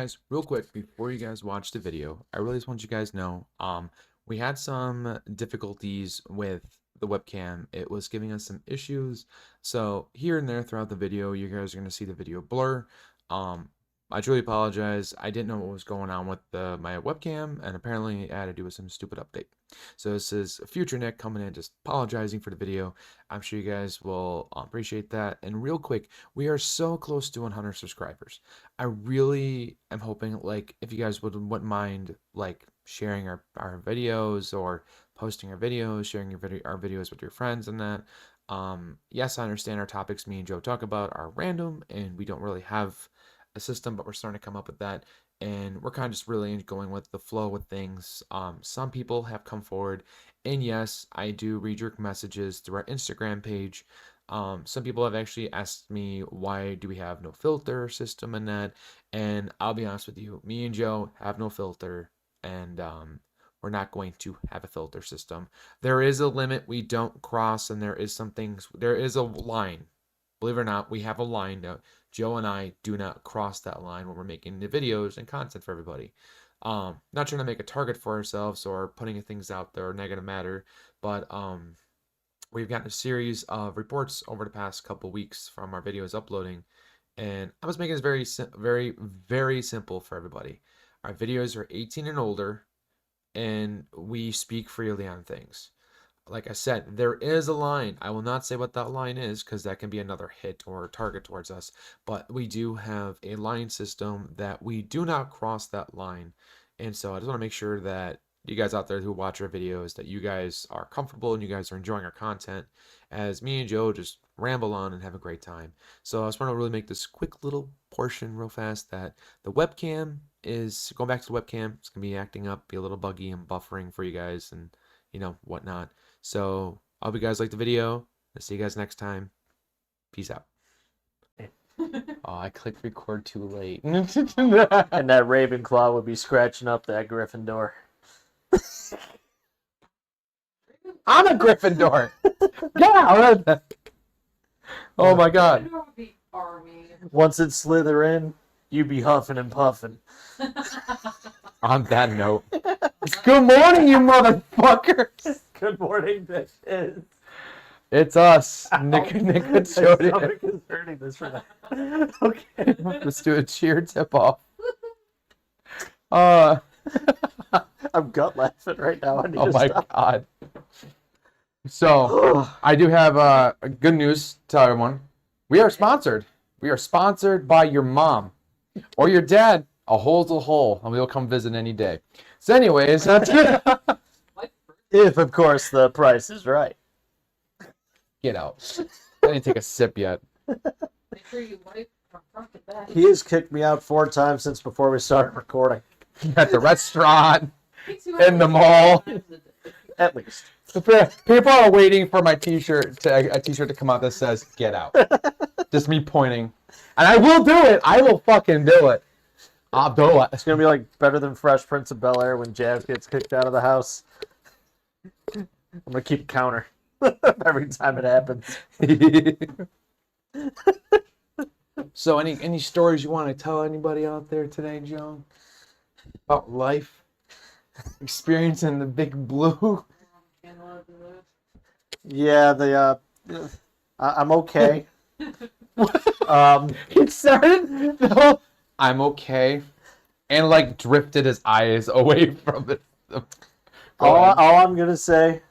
guys, real quick, before you guys watch the video, I really just want you guys to know, we had some difficulties with the webcam. It was giving us some issues. So here and there throughout the video, you guys are going to see the video blur. Um, I truly apologize. I didn't know what was going on with my webcam, and apparently it had to do with some stupid update. So this is future Nick coming in, just apologizing for the video. I'm sure you guys will appreciate that. And real quick, we are so close to 100 subscribers. I really am hoping, like, if you guys wouldn't mind, like, sharing our videos or posting our videos, sharing our videos with your friends and that. Yes, I understand our topics me and Joe talk about are random and we don't really have a system, but we're starting to come up with that. And we're kind of just really going with the flow with things. Some people have come forward, and yes, I do read your messages through our Instagram page. Some people have actually asked me, why do we have no filter system in that? And I'll be honest with you, me and Joe have no filter, and we're not going to have a filter system. There is a limit we don't cross, and there is some things, there is a line. Believe it or not, we have a line now. Joe and I do not cross that line when we're making the videos and content for everybody. Not trying to make a target for ourselves or putting things out there or negative matter, but we've gotten a series of reports over the past couple weeks from our videos uploading, and I was making this very simple for everybody. Our videos are 18 and older, and we speak freely on things. Like I said, there is a line. I will not say what that line is because that can be another hit or target towards us. But we do have a line system that we do not cross that line. And so I just want to make sure that you guys out there who watch our videos, that you guys are comfortable and you guys are enjoying our content as me and Joe just ramble on and have a great time. So I just want to really make this quick little portion real fast that the webcam is going back to the webcam. It's going to be acting up, be a little buggy and buffering for you guys and whatnot. So I hope you guys like the video. I'll see you guys next time. Peace out. Oh, I clicked record too late. And that Ravenclaw would be scratching up that Gryffindor. I'm a Gryffindor. Yeah. Oh my God. Once it's Slytherin, you be huffing and puffing. On that note, good morning, you motherfuckers. Good morning, bitches. It's us, Nick and My stomach is hurting this for that. Okay, let's do a cheer tip off. I'm gut laughing right now. Oh my God. So I do have good news to tell everyone. We are sponsored. We are sponsored by your mom or your dad. A hole's a hole, and we'll come visit any day. So anyways, if, of course, the price is right. Get out. I didn't take a sip yet. Make sure you wipe from front to back. He has kicked me out 4 times since before we started recording. At the restaurant, in the mall. At least. People are waiting for my t-shirt to come out that says, get out. Just me pointing. And I will do it. I will fucking do it. I'll do it. It's going to be like better than Fresh Prince of Bel-Air when Jazz gets kicked out of the house. I'm going to keep a counter every time it happens. So any stories you want to tell anybody out there today, Joe? About life? Experiencing the big blue? Yeah, I'm okay. It started, no, I'm okay. And like drifted his eyes away from it. All I'm going to say,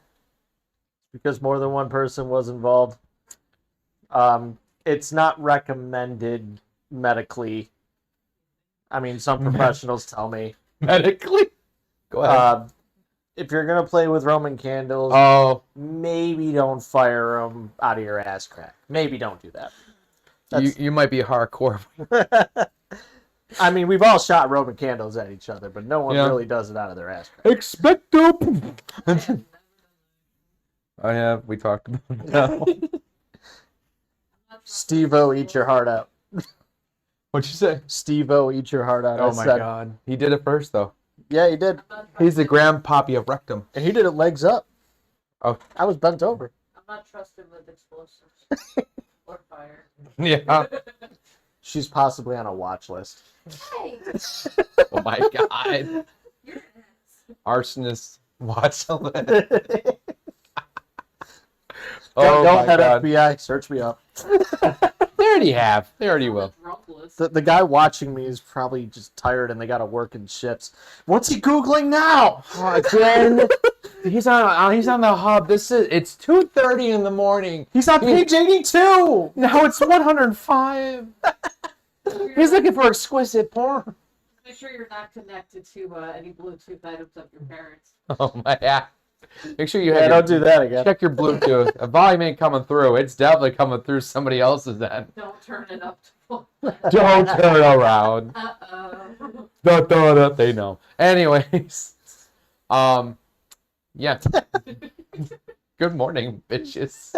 because more than one person was involved, it's not recommended medically. I mean, some professionals tell me. Medically? Go ahead. If you're going to play with Roman candles, maybe don't fire them out of your ass crack. Maybe don't do that. You might be hardcore. I mean, we've all shot Roman candles at each other, but no one really does it out of their ass crack. Expecto. I have. We talked about it now. Steve-O, eat your heart out. What'd you say? Steve-O, eat your heart out. Oh my God. He did it first, though. Yeah, he did. He's the grandpappy of rectum. And he did it legs up. Oh. I was bent over. I'm not trusted with explosives or fire. Yeah. She's possibly on a watch list. Hey, Oh my god. you're an ass. Arsonist watch list. Go Oh my ahead, god. FBI, search me up. They already have. They already will. Drunk list. The guy watching me is probably just tired and they gotta work in shifts. What's he Googling now? Again, he's on the hub. It's 2:30 in the morning. He's on page 82! Now it's 105. He's looking for exquisite porn. Make sure you're not connected to any Bluetooth items of your parents. Oh my god. Make sure you Yeah, don't do that again. check your Bluetooth. If volume ain't coming through, it's definitely coming through somebody else's end. Don't turn it up to full. Don't turn around. Uh-oh. They know. Anyways, yeah. Good morning, bitches.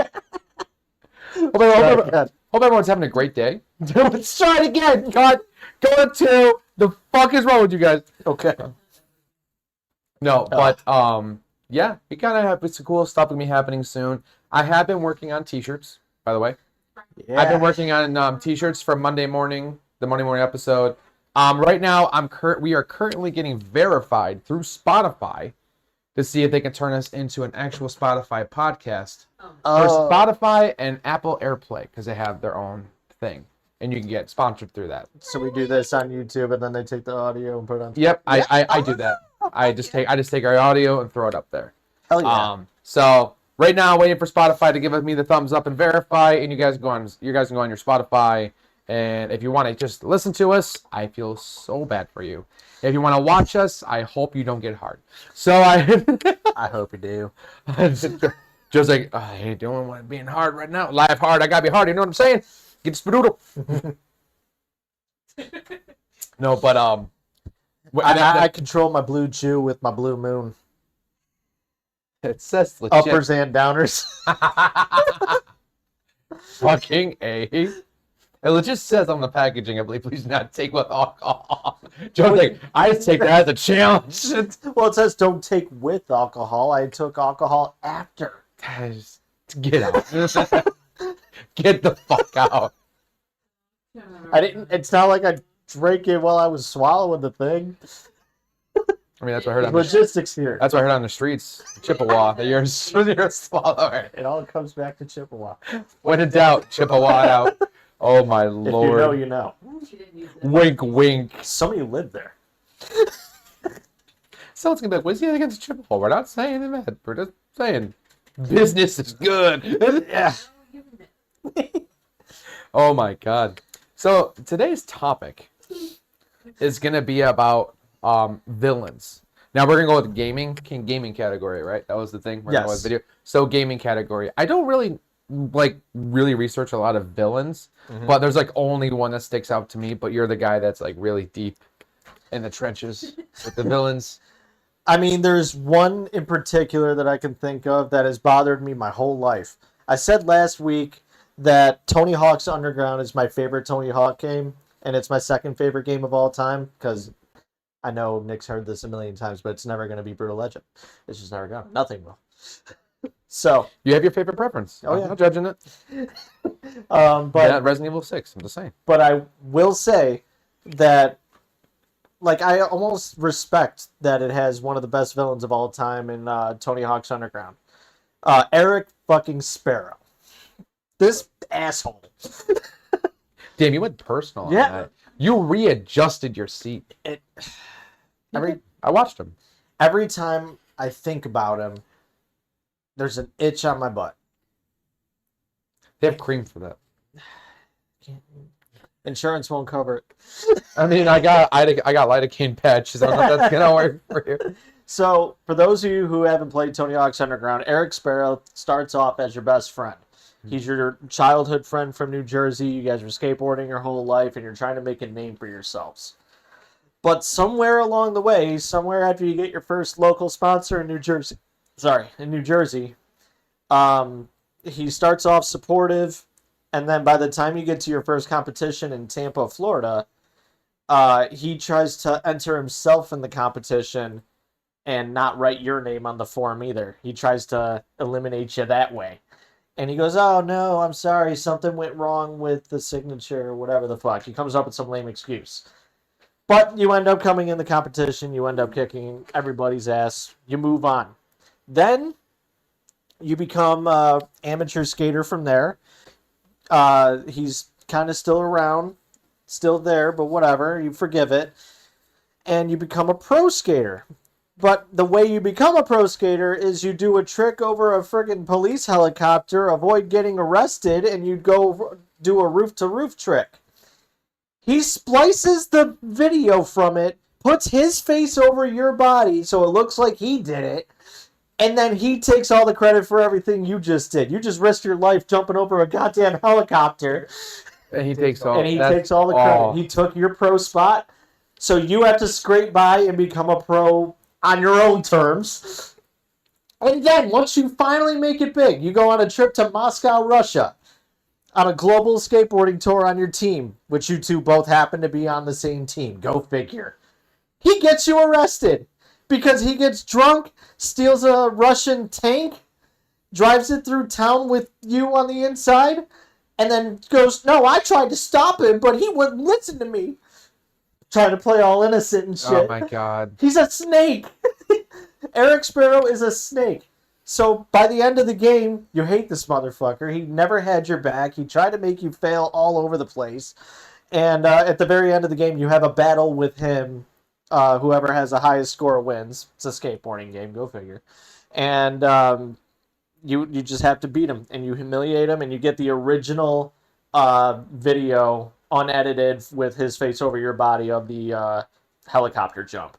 Hope everyone's having a great day. Let's try it again. God, go to the fuck is wrong with you guys? Okay. No, but yeah, we kind of have some cool stuff gonna be happening soon. I have been working on t-shirts, by the way. Yeah. I've been working on t-shirts for Monday morning, the Monday morning episode. Right now, we are currently getting verified through Spotify to see if they can turn us into an actual Spotify podcast for Spotify and Apple AirPlay because they have their own thing, and you can get sponsored through that. So we do this on YouTube and then they take the audio and put it on. Yep, I do that. I just take our audio and throw it up there. Hell yeah. So right now, waiting for Spotify to give me the thumbs up and verify, and you guys can go on your Spotify, and if you want to just listen to us, I feel so bad for you. If you want to watch us, I hope you don't get hard. So I hope you do. just like I ain't doing what being hard right now. Life hard, I gotta be hard. You know what I'm saying? Get spadoodle. No, but I control my blue chew with my blue moon. it says legit. Uppers and downers. Fucking A. It legit says on the packaging, I believe, please not take with alcohol. Joe's like, I just take that as a challenge. Well, it says don't take with alcohol. I took alcohol after. Guys, get out. Get the fuck out. I didn't. It's not like I drank it while I was swallowing the thing. I mean, that's what I heard on Logistics here. that's what I heard on the streets. Chippewa. That you're a swallower. It all comes back to Chippewa. When in doubt, Chippewa out. Oh my If lord. you know, you know. She didn't use it. Wink, wink. Some of you live there. Someone's gonna be like, what's he against Chippewa? We're not saying that. We're just saying business is good. Yeah. Oh my god. So today's topic is gonna be about villains. Now we're gonna go with gaming category, right? That was the thing. We're gonna go with Yes. video. So gaming category. I don't really research a lot of villains, but there's like only one that sticks out to me. But you're the guy that's like really deep in the trenches with the villains. I mean, there's one in particular that I can think of that has bothered me my whole life. I said last week that Tony Hawk's Underground is my favorite Tony Hawk game, and it's my second favorite game of all time, because I know Nick's heard this a million times, but it's never going to be Brutal Legend. It's just never going to. Nothing will. So, You have your favorite preference. Oh, I'm yeah. not judging it. but Yeah, Resident Evil 6. I'm just saying. but I will say that, like, I almost respect that it has one of the best villains of all time in Tony Hawk's Underground. Eric fucking Sparrow. This asshole. Damn, you went personal on Yeah. that. You readjusted your seat. I watched him. Every time I think about him, there's an itch on my butt. They have cream for that. Insurance won't cover it. I mean, I got lidocaine patches. I don't know if that's gonna work for you. So, for those of you who haven't played Tony Hawk's Underground, Eric Sparrow starts off as your best friend. He's your childhood friend from New Jersey. You guys were skateboarding your whole life, and you're trying to make a name for yourselves. But somewhere along the way, somewhere after you get your first local sponsor in New Jersey, he starts off supportive, and then by the time you get to your first competition in Tampa, Florida, he tries to enter himself in the competition and not write your name on the form either. He tries to eliminate you that way. And he goes, "Oh no, I'm sorry, something went wrong with the signature or whatever the fuck." He comes up with some lame excuse. But you end up coming in the competition, you end up kicking everybody's ass, you move on. Then you become amateur skater from there. He's kind of still around, still there, but whatever, you forgive it. And you become a pro skater. But the way you become a pro skater is you do a trick over a friggin' police helicopter, avoid getting arrested, and you go do a roof to roof trick. He splices the video from it, puts his face over your body so it looks like he did it, and then he takes all the credit for everything you just did. You just risked your life jumping over a goddamn helicopter. And he takes all. And he takes all the credit. He took your pro spot, so you have to scrape by and become a pro on your own terms. And then, once you finally make it big, you go on a trip to Moscow, Russia, on a global skateboarding tour on your team, which you two both happen to be on the same team. Go figure. He gets you arrested because he gets drunk, steals a Russian tank, drives it through town with you on the inside, and then goes, "No, I tried to stop him, but he wouldn't listen to me." Trying to play all innocent and shit. Oh my god. He's a snake. Eric Sparrow is a snake. So by the end of the game, you hate this motherfucker. He never had your back. He tried to make you fail all over the place. And at the very end of the game, you have a battle with him. Whoever has the highest score wins. It's a skateboarding game. Go figure. And you just have to beat him. And you humiliate him. And you get the original video unedited with his face over your body of the helicopter jump.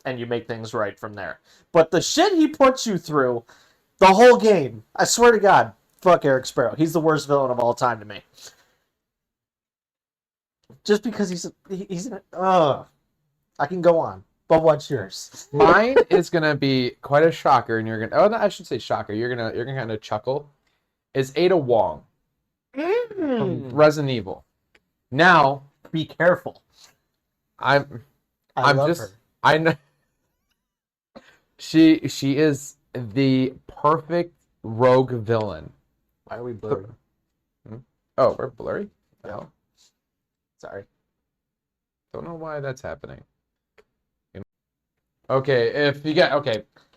And you make things right from there. But the shit he puts you through the whole game, I swear to God, fuck Eric Sparrow. He's the worst villain of all time to me. Just because he's I can go on. But what's yours? Mine is gonna be quite a shocker, and you're gonna. Oh, no, I should say shocker. You're gonna kind of chuckle. Is Ada Wong from Resident Evil? Now, Be careful. I love just her. I know she is the perfect rogue villain. Why are we blurry? Oh, we're blurry? No. Sorry. Don't know why that's happening. Okay,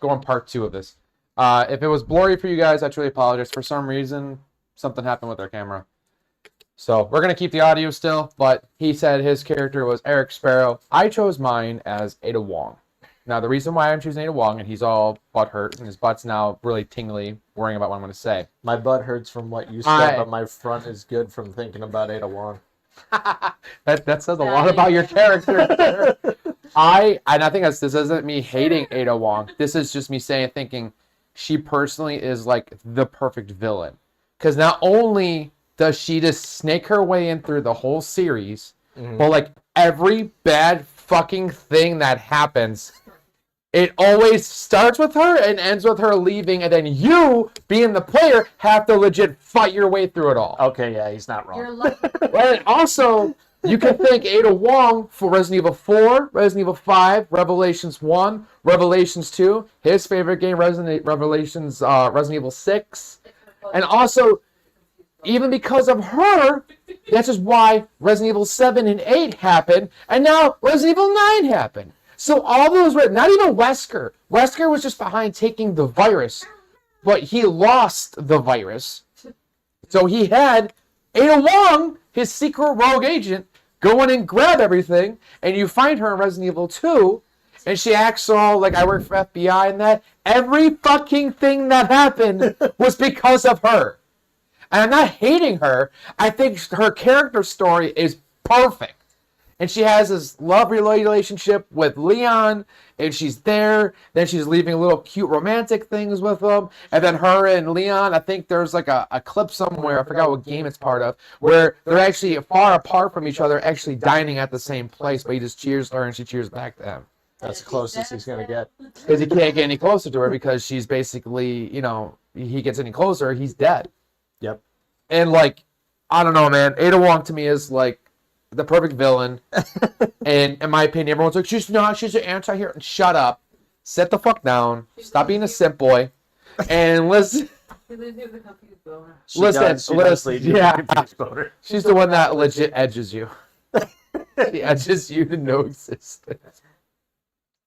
go on part 2 of this. If it was blurry for you guys, I truly apologize. For some reason, something happened with our camera. So we're going to keep the audio still, but he said his character was Eric Sparrow. I chose mine as Ada Wong. Now, the reason why I'm choosing Ada Wong, and he's all butthurt, and his butt's now really tingly, worrying about what I'm going to say. My butt hurts from what you said, but my front is good from thinking about Ada Wong. that says a lot about your character. I think this isn't me hating Ada Wong. This is just me thinking she personally is like the perfect villain. Because not only does she just snake her way in through the whole series, but like every bad fucking thing that happens, it always starts with her and ends with her leaving, and then you, being the player, have to legit fight your way through it all. Okay, yeah, he's not wrong. You're lucky. And also, you can thank Ada Wong for Resident Evil 4, Resident Evil 5, Revelations 1, Revelations 2, his favorite game, Resident Evil 6, and also, even because of her, that's just why Resident Evil 7 and 8 happened, and now Resident Evil 9 happened. So all those were, not even Wesker. Wesker was just behind taking the virus, but he lost the virus. So he had Ada Wong, his secret rogue agent, go in and grab everything, and you find her in Resident Evil 2, and she acts all like, I work for FBI and that. Every fucking thing that happened was because of her. And I'm not hating her. I think her character story is perfect. And she has this love relationship with Leon, and she's there. Then she's leaving little cute romantic things with him. And then her and Leon, I think there's like a clip somewhere, I forgot what game it's part of, where they're actually far apart from each other, actually dining at the same place, but he just cheers her and she cheers back to him. That's the closest he's going to get. Because he can't get any closer to her because she's basically, he gets any closer, he's dead. Yep. And like, I don't know, man. Ada Wong to me is like the perfect villain. And in my opinion, everyone's like, she's not, she's an anti-hero. Shut up. Sit the fuck down. Stop being a simp boy. And listen. She leaves you with a confused boner. She Listen, does leave you with a yeah. confused boner. She's the one that legit edges you. She edges you to no existence.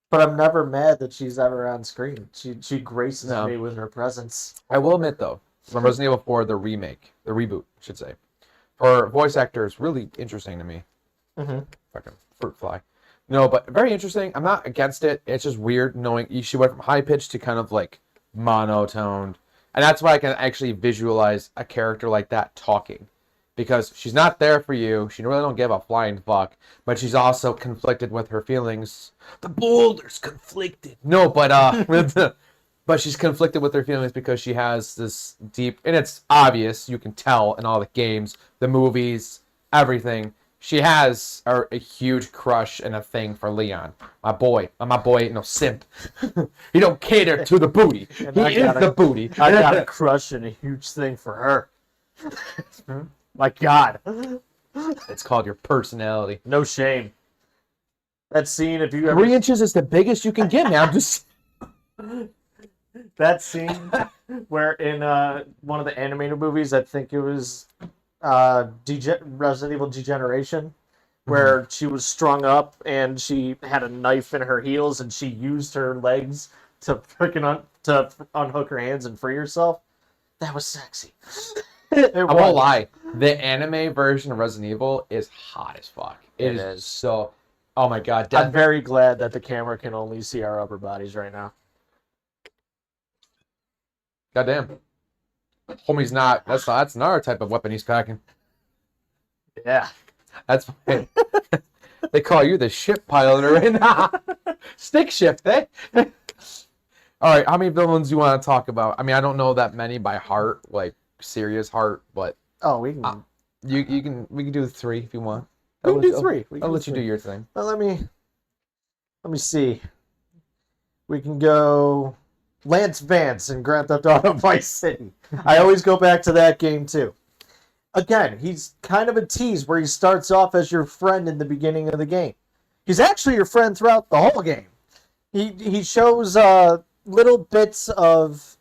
But I'm never mad that she's ever on screen. She graces No. me with her presence. I will admit though, from Resident Evil 4, the reboot, I should say, her voice actor is really interesting to me. Mm-hmm. Fucking fruit fly. No, but very interesting. I'm not against it. It's just weird knowing she went from high pitched to kind of like monotoned, and that's why I can actually visualize a character like that talking, because she's not there for you. She really don't give a flying fuck, but she's also conflicted with her feelings. The boulder's conflicted. No, but but she's conflicted with her feelings because she has this deep, and it's obvious. You can tell in all the games, the movies, everything. She has a huge crush and a thing for Leon, my boy. My boy ain't no simp. He don't cater to the booty. And He is the booty. I got a crush and a huge thing for her. My God. It's called your personality. No shame. That scene, if you ever 3 inches is the biggest you can get, man. I'm just that scene where in one of the animated movies, I think it was Resident Evil Degeneration, where she was strung up and she had a knife in her heels and she used her legs to freaking unhook her hands and free herself. That was sexy. I won't lie. The anime version of Resident Evil is hot as fuck. It is is. so. Oh my god. I'm very glad that the camera can only see our upper bodies right now. Goddamn. Homie's not. That's another type of weapon he's packing. Yeah. That's fine. They call you the ship pilot right now. Stick shift, eh? All right. How many villains do you want to talk about? I mean, I don't know that many by heart, like serious heart, but Oh, we can. we can do 3 if you want. We can do 3. I'll let you do your thing. Well, let me see. We can go Lance Vance in Grand Theft Auto Vice City. I always go back to that game too. Again, he's kind of a tease where he starts off as your friend in the beginning of the game. He's actually your friend throughout the whole game. He shows little bits of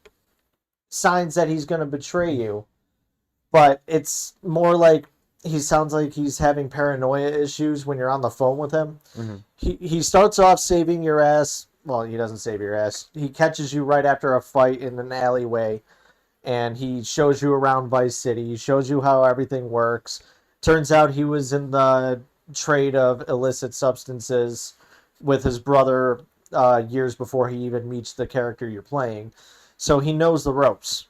signs that he's going to betray you, but it's more like he sounds like he's having paranoia issues when you're on the phone with him. Mm-hmm. He starts off saving your ass. Well, he doesn't save your ass. He catches you right after a fight in an alleyway, and he shows you around Vice City. He shows you how everything works. Turns out he was in the trade of illicit substances with his brother years before he even meets the character you're playing. So he knows the ropes.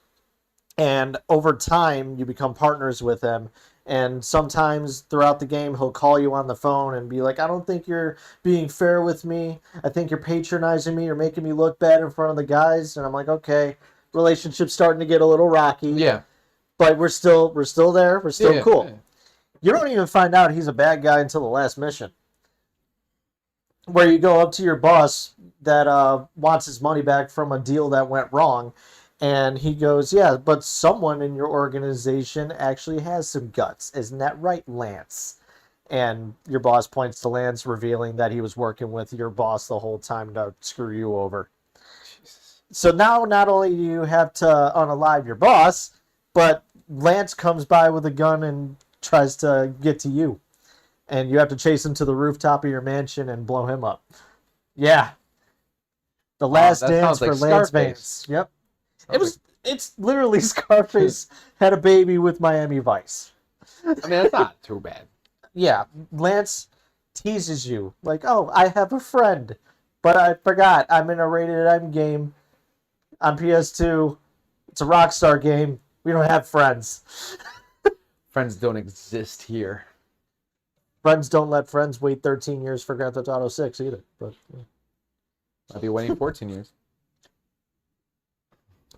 And over time, you become partners with him. And sometimes throughout the game, he'll call you on the phone and be like, I don't think you're being fair with me. I think you're patronizing me or making me look bad in front of the guys. And I'm like, okay, relationship's starting to get a little rocky. Yeah. But we're still there. We're still cool. Yeah. You don't even find out he's a bad guy until the last mission, where you go up to your boss that wants his money back from a deal that went wrong. And he goes, yeah, but someone in your organization actually has some guts. Isn't that right, Lance? And your boss points to Lance, revealing that he was working with your boss the whole time to screw you over. Jesus. So now not only do you have to unalive your boss, but Lance comes by with a gun and tries to get to you. And you have to chase him to the rooftop of your mansion and blow him up. Yeah. The last that dance sounds like for Lance Scarface. Vance. Yep. It's literally Scarface had a baby with Miami Vice. I mean, that's not too bad. Yeah, Lance teases you like, "Oh, I have a friend, but I forgot I'm in a rated M game on PS2. It's a Rockstar game. We don't have friends. Friends don't exist here. Friends don't let friends wait 13 years for Grand Theft Auto 6 either." But yeah. I'll be waiting 14 years.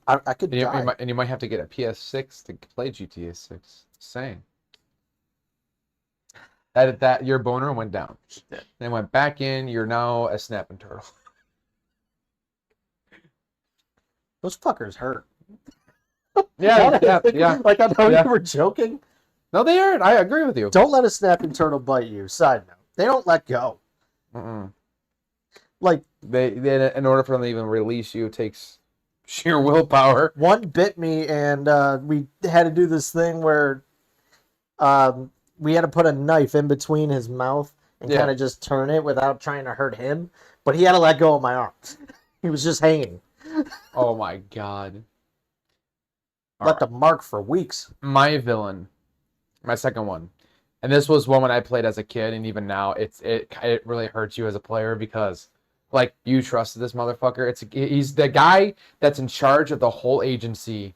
I could And die. you might have to get a PS6 to play GTA 6. Same. That your boner went down. Then went back in. You're now a snapping turtle. Those fuckers hurt. Yeah. Like I know Yeah. you were joking. No, they aren't. I agree with you. Don't let a snapping turtle bite you. Side note, they don't let go. Mm-mm. Like They in order for them to even release you, it takes sheer willpower. One bit me, and we had to do this thing where we had to put a knife in between his mouth and Yeah. kind of just turn it without trying to hurt him. But he had to let go of my arm. He was just hanging. Oh my god. Left a mark for weeks. My villain, my second one, and this was one when I played as a kid, and even now, it really hurts you as a player because, like, you trusted this motherfucker. He's the guy that's in charge of the whole agency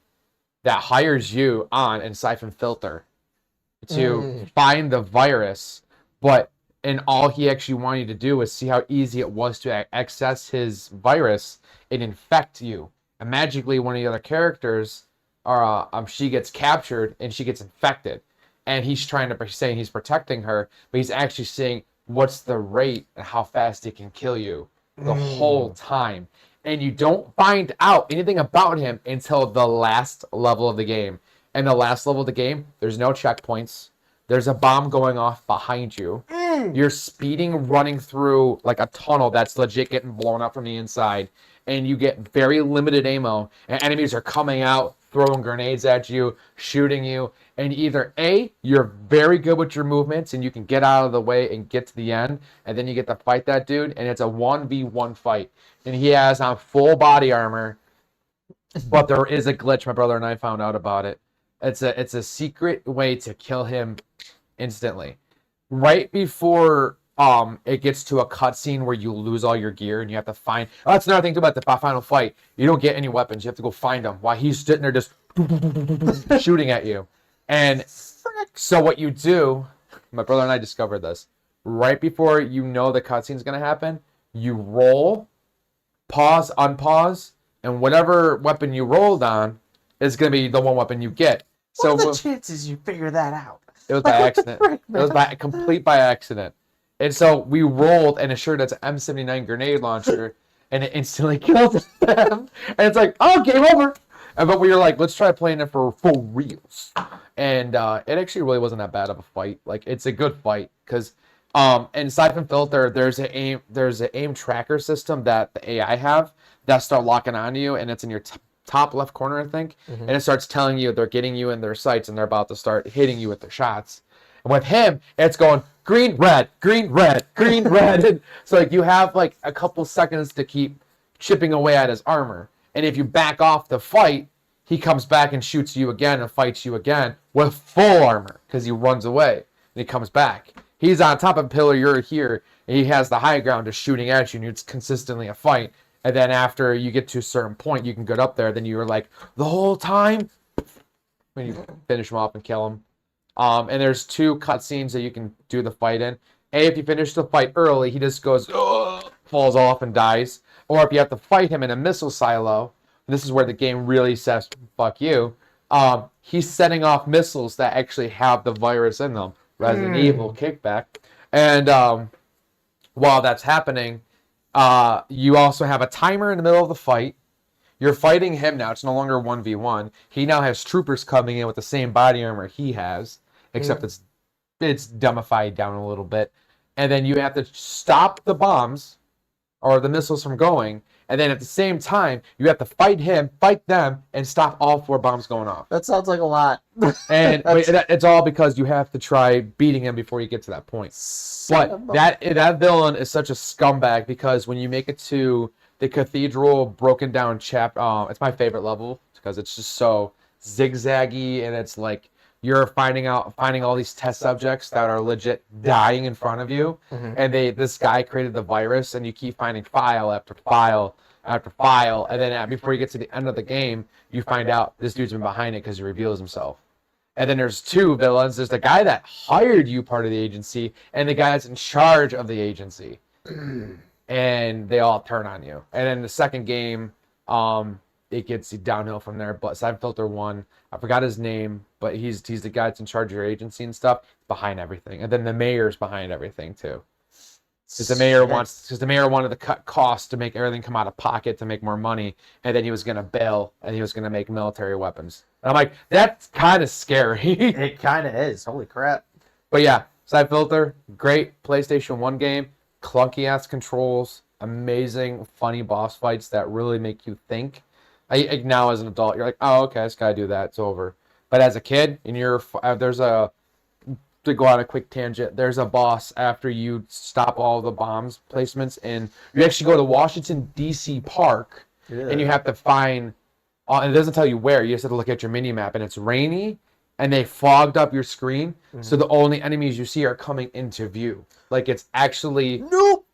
that hires you on and Siphon Filter to find the virus, but and all he actually wanted you to do was see how easy it was to access his virus and infect you. And magically, one of the other characters, she gets captured and she gets infected, and he's trying to saying he's protecting her, but he's actually saying what's the rate and how fast he can kill you the whole time. And you don't find out anything about him until the last level of the game. And the last level of the game, there's no checkpoints. There's a bomb going off behind you. You're speeding, running through like a tunnel that's legit getting blown up from the inside. And you get very limited ammo. And enemies are coming out, throwing grenades at you, shooting you. And either A, you're very good with your movements and you can get out of the way and get to the end. And then you get to fight that dude. And it's a 1v1 fight. And he has on full body armor. But there is a glitch. My brother and I found out about it. It's a secret way to kill him instantly. Right before it gets to a cutscene where you lose all your gear and you have to find. Oh, that's another thing too about the final fight. You don't get any weapons. You have to go find them while he's sitting there just shooting at you. And so what you do, my brother and I discovered this. Right before you know the cutscene's gonna happen, you roll, pause, unpause, and whatever weapon you rolled on is gonna be the one weapon you get. What are the chances you figure that out? It was by accident. It was complete by accident. And so we rolled, and it sure that's an M79 grenade launcher, and it instantly killed them. And it's like, oh, game over. But we were like, let's try playing it for reals. And it actually really wasn't that bad of a fight. Like, it's a good fight because in Siphon Filter, there's an aim tracker system that the AI have that start locking onto you, and it's in your top left corner, I think, and it starts telling you they're getting you in their sights and they're about to start hitting you with their shots. And with him, it's going green, red, green, red, green, red. And so like you have like a couple seconds to keep chipping away at his armor. And if you back off the fight, he comes back and shoots you again and fights you again with full armor because he runs away and he comes back. He's on top of a pillar, you're here, and he has the high ground just shooting at you, and it's consistently a fight. And then after you get to a certain point, you can get up there. Then you're like, the whole time, when you finish him off and kill him. And there's 2 cutscenes that you can do the fight in. A, if you finish the fight early, he just goes, falls off and dies. Or if you have to fight him in a missile silo, this is where the game really says, fuck you. He's setting off missiles that actually have the virus in them. Resident Evil kickback. And while that's happening, you also have a timer in the middle of the fight. You're fighting him now. It's no longer 1v1. He now has troopers coming in with the same body armor he has, except it's dumbified down a little bit. And then you have to stop the bombs or the missiles from going. And then at the same time, you have to fight him, fight them, and stop all 4 bombs going off. That sounds like a lot. And it's all because you have to try beating him before you get to that point. But that villain is such a scumbag because when you make it to the cathedral broken down it's my favorite level because it's just so zigzaggy and it's like you're finding all these test subjects that are legit dying in front of you, and this guy created the virus, and you keep finding file after file after file, and then before you get to the end of the game, you find out this dude's been behind it because he reveals himself. And then there's 2 villains. There's the guy that hired you part of the agency, and the guy that's in charge of the agency. And they all turn on you. And then the second game, it gets downhill from there. But Siphon Filter 1, I forgot his name, but he's the guy that's in charge of your agency and stuff, behind everything. And then the mayor's behind everything too. Because the mayor wanted to cut costs to make everything come out of pocket to make more money, and then he was gonna bail and he was gonna make military weapons. And I'm like, that's kind of scary. It kind of is. Holy crap! But yeah, Siphon Filter, great PlayStation 1 game, clunky ass controls, amazing, funny boss fights that really make you think. Like now as an adult, you're like, oh, okay, I just gotta do that. It's over. But as a kid, and there's a to go on a quick tangent. There's a boss after you stop all the bombs placements, and you actually go to Washington D.C. Park, and you have to find. And it doesn't tell you where. You just have to look at your mini map, and it's rainy, and they fogged up your screen, so the only enemies you see are coming into view. Like it's actually Nope.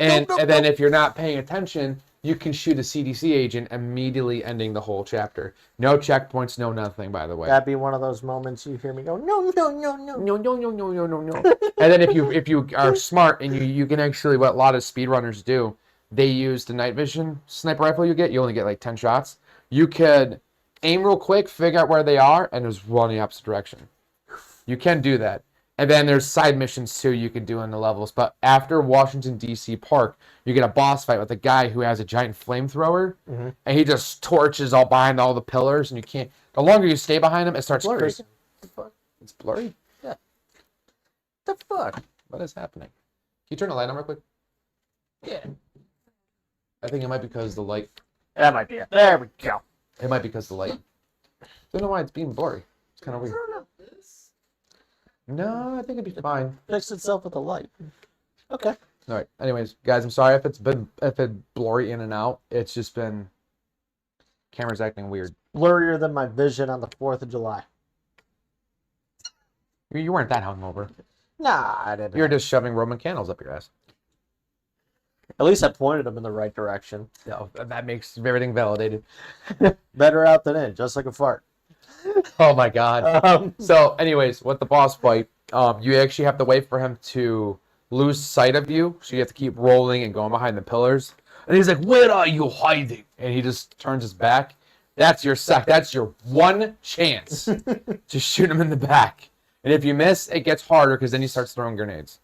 and Nope, and then nope. if you're not paying attention, you can shoot a CDC agent, immediately ending the whole chapter. No checkpoints, no nothing. By the way, That'd be one of those moments you hear me go, no, no, no, no. no, no, no, no, no, no, no. And then if you are smart and you can actually what a lot of speedrunners do, they use the night vision sniper rifle you get. You only get like 10 shots. You could aim real quick, figure out where they are, and just run the opposite direction. You can do that. And then there's side missions too you can do in the levels. But after Washington D.C. Park, you get a boss fight with a guy who has a giant flamethrower, and he just torches all behind all the pillars, and you can't. The longer you stay behind him, it starts Blurry. creeping. The fuck? It's blurry. Yeah. The fuck? What is happening? Can you turn the light on real quick? Yeah. I think it might be because the light. That might be it. There we go. It might be because the light. I don't know why it's being blurry. It's kind of weird. No, I think it'd be fine. Fixed itself with the light. Okay. All right. Anyways, guys, I'm sorry if it's blurry in and out. It's just been camera's acting weird. Blurrier than my vision on the 4th of July. You weren't that hungover. Nah, I didn't. You were just shoving Roman candles up your ass. At least I pointed them in the right direction. No, that makes everything validated. Better out than in, just like a fart. Oh my god. So, anyways, with the boss fight, you actually have to wait for him to lose sight of you. So you have to keep rolling and going behind the pillars. And he's like, "Where are you hiding?" And he just turns his back. That's your That's your one chance to shoot him in the back. And if you miss, it gets harder because then he starts throwing grenades.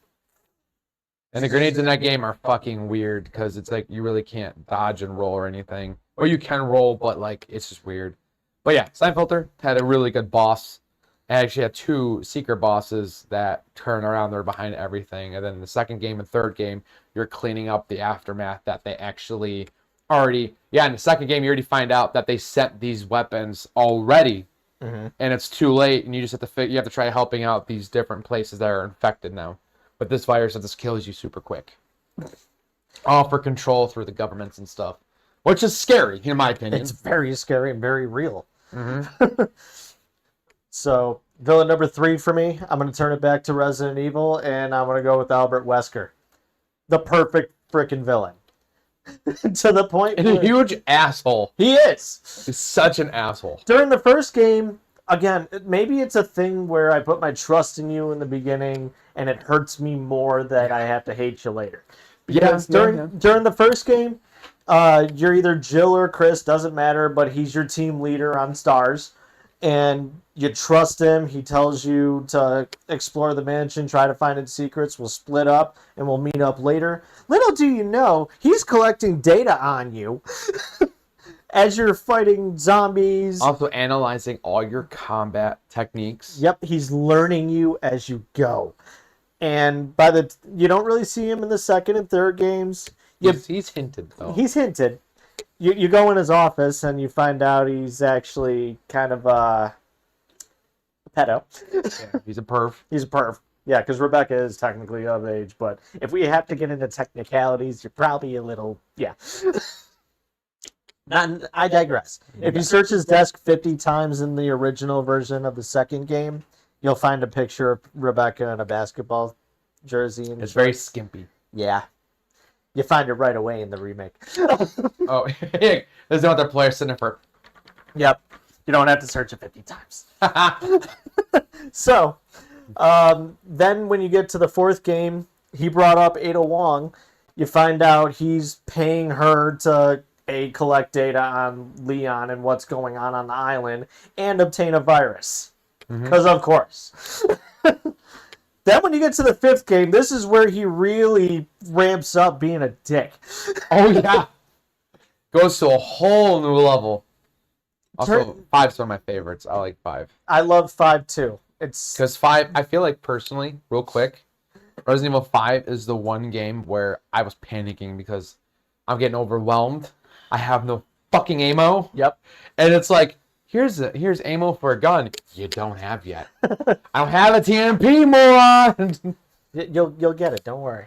And the grenades in that game are fucking weird because it's like you really can't dodge and roll or anything. Or you can roll, but like it's just weird. But yeah, Steinfelter had a really good boss. I actually had 2 secret bosses that turn around. They're behind everything. And then in the second game and third game, you're cleaning up the aftermath that they actually already... Yeah, in the second game, you already find out that they sent these weapons already. And it's too late, and you just have to you have to try helping out these different places that are infected now. But this virus just kills you super quick. All for control through the governments and stuff. Which is scary, in my opinion. It's very scary and very real. So, villain number 3 for me, I'm going to turn it back to Resident Evil, and I'm going to go with Albert Wesker. The perfect freaking villain. To the point And a huge asshole. He is. He's such an asshole. During the first game, again, maybe it's a thing where I put my trust in you in the beginning, and it hurts me more that I have to hate you later. Because during the first game, you're either Jill or Chris, doesn't matter, but he's your team leader on Stars, and you trust him. He tells you to explore the mansion, try to find its secrets. We'll split up, and we'll meet up later. Little do you know, he's collecting data on you as you're fighting zombies. Also analyzing all your combat techniques. Yep, he's learning you as you go. And you don't really see him in the second and third games. He's hinted, though. He's hinted. You go in his office and you find out he's actually kind of a pedo. Yeah, he's a perv. He's a perv. Yeah, because Rebecca is technically of age, but if we have to get into technicalities, you're probably a little, yeah. I digress. If you search his desk 50 times in the original version of the second game, you'll find a picture of Rebecca in a basketball jersey. And it's very skimpy. Yeah. You find it right away in the remake. Oh, there's no other player sitting for. Yep. You don't have to search it 50 times. So, then when you get to the fourth game, he brought up Ada Wong. You find out he's paying her to collect data on Leon and what's going on the island and obtain a virus. Because of course. Then when you get to the fifth game, this is where he really ramps up being a dick. Oh, yeah. Goes to a whole new level. Also, 5's one of my favorites. I like 5. I love 5 too. Because 5, I feel like personally, real quick, Resident Evil 5 is the one game where I was panicking because I'm getting overwhelmed. I have no fucking ammo. Yep. And it's like, here's ammo for a gun you don't have yet. I don't have a TMP, moron. You'll get it. Don't worry.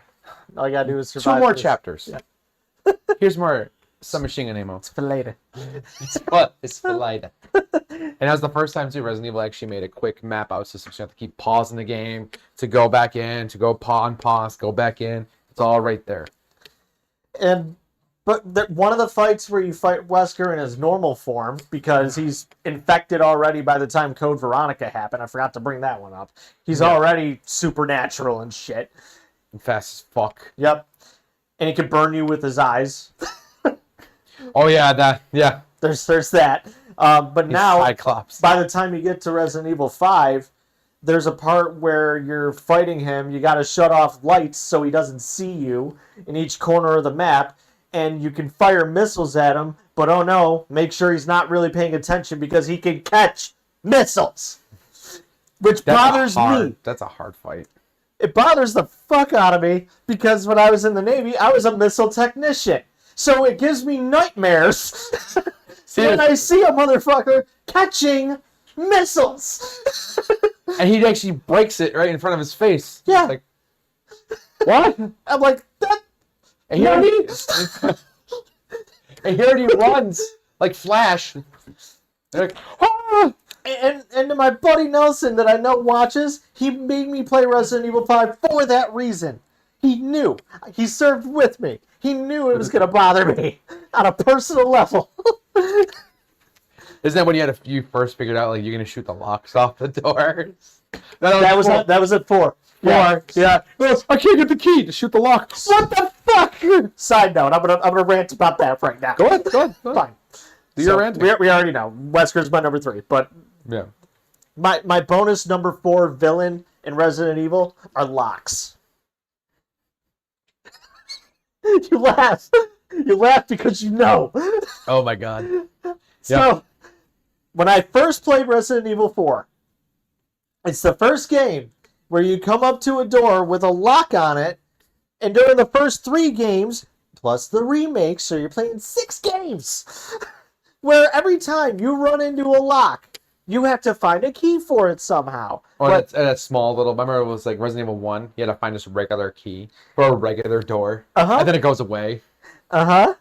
All you gotta do is survive. 2 more this. chapters. Yeah. Here's more submachine gun ammo. It's for later. It's for later. And that was the first time too Resident Evil actually made a quick map out system. So you have to keep pausing the game to go back in, to go pause, go back in. It's all right there. But one of the fights where you fight Wesker in his normal form, because he's infected already by the time Code Veronica happened. I forgot to bring that one up. He's already supernatural and shit. And fast as fuck. Yep. And he can burn you with his eyes. Oh yeah, yeah. There's that. But now, Cyclops. by the time you get to Resident Evil 5, there's a part where you're fighting him. You got to shut off lights so he doesn't see you in each corner of the map. And you can fire missiles at him. But oh no, make sure he's not really paying attention because he can catch missiles. Which bothers me. That's a hard fight. It bothers the fuck out of me because when I was in the Navy, I was a missile technician. So it gives me nightmares when I see a motherfucker catching missiles. And he actually breaks it right in front of his face. Yeah. Like, what? I'm like, that. And here he runs like Flash. They're like, ah! And my buddy Nelson that I know watches, he made me play Resident Evil 5 for that reason. He knew. He served with me. He knew it was going to bother me on a personal level. Isn't that when you first figured out like you're gonna shoot the locks off the doors? That was at 4. Yeah. I can't get the key to shoot the lock. What the fuck? Side note, I'm gonna rant about that right now. Go ahead. Fine. Do your rant. We already know Wesker's my number 3, but Yeah. my bonus number 4 villain in Resident Evil are locks. You laugh. You laugh because you know. Oh my god. So, when I first played Resident Evil 4, it's the first game where you come up to a door with a lock on it, and during the first 3 games, plus the remake, so you're playing 6 games, where every time you run into a lock, you have to find a key for it somehow. Or that small little, remember it was like Resident Evil 1, you had to find this regular key for a regular door, Uh-huh. and then it goes away. Uh-huh.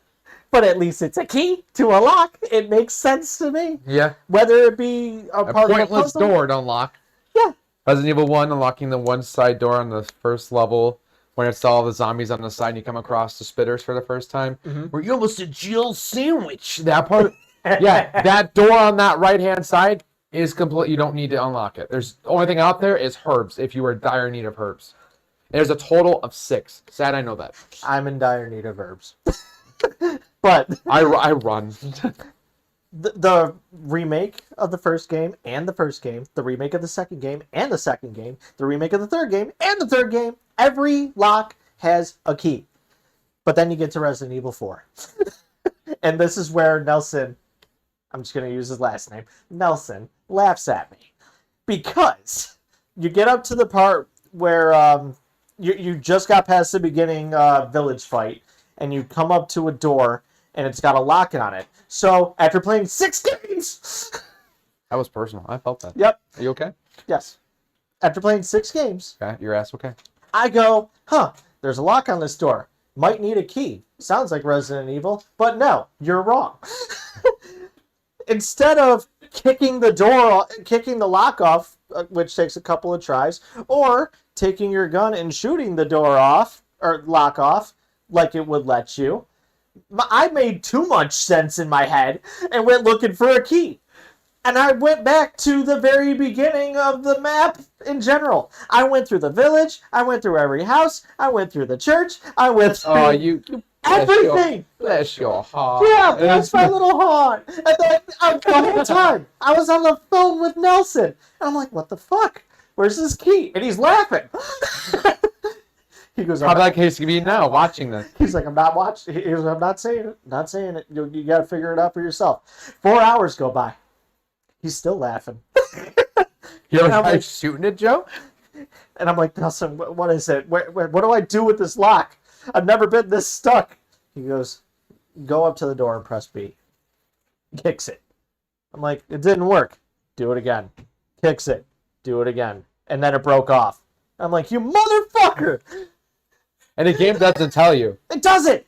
But at least it's a key to a lock. It makes sense to me. Yeah. Whether it be a part of a pointless puzzle. door to unlock. Yeah. Resident Evil 1, unlocking the one side door on the first level, when it's all the zombies on the side and you come across the spitters for the first time, where you almost a Jill sandwich. That part, yeah, that door on that right-hand side is complete. You don't need to unlock it. The only thing out there is herbs, if you are in dire need of herbs. There's a total of 6. Sad I know that. I'm in dire need of herbs. But I run. the remake of the first game and the first game, the remake of the second game and the second game, the remake of the third game and the third game, every lock has a key. But then you get to Resident Evil 4. And this is where Nelson, I'm just going to use his last name, Nelson, laughs at me. Because you get up to the part where you just got past the beginning village fight, and you come up to a door, and it's got a lock on it. So, after playing 6 games... That was personal. I felt that. Yep. Are you okay? Yes. After playing 6 games, Okay. Your ass okay? I go, there's a lock on this door. Might need a key. Sounds like Resident Evil, but no, you're wrong. Instead of kicking the lock off, which takes a couple of tries, or taking your gun and shooting the door off, or lock off, like it would let you, I made too much sense in my head and went looking for a key. And I went back to the very beginning of the map in general. I went through the village. I went through every house. I went through the church. I went through everything. Bless your heart. Yeah, bless my little heart. And then the whole time, I was on the phone with Nelson. And I'm like, what the fuck? Where's this key? And he's laughing. He goes, Probably like case could be now watching this. He's like, I'm not watching. He goes, I'm not saying it. Not saying it. You got to figure it out for yourself. 4 hours go by. He's still laughing. You're like, shooting it, Joe? And I'm like, Nelson, what is it? What do I do with this lock? I've never been this stuck. He goes, go up to the door and press B. Kicks it. I'm like, it didn't work. Do it again. Kicks it. Do it again. And then it broke off. I'm like, you motherfucker! And the game doesn't tell you. It doesn't!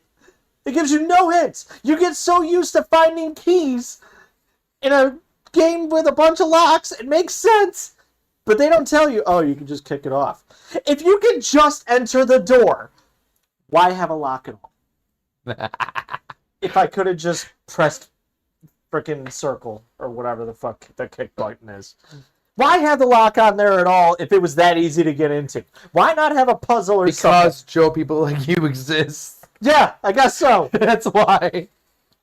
It gives you no hints. You get so used to finding keys in a game with a bunch of locks, it makes sense. But they don't tell you, oh, you can just kick it off. If you can just enter the door, why have a lock at all? If I could have just pressed frickin' circle or whatever the fuck the kick button is. Why have the lock on there at all if it was that easy to get into? Why not have a puzzle or something? Because, Joe, people like you exist. Yeah, I guess so. That's why.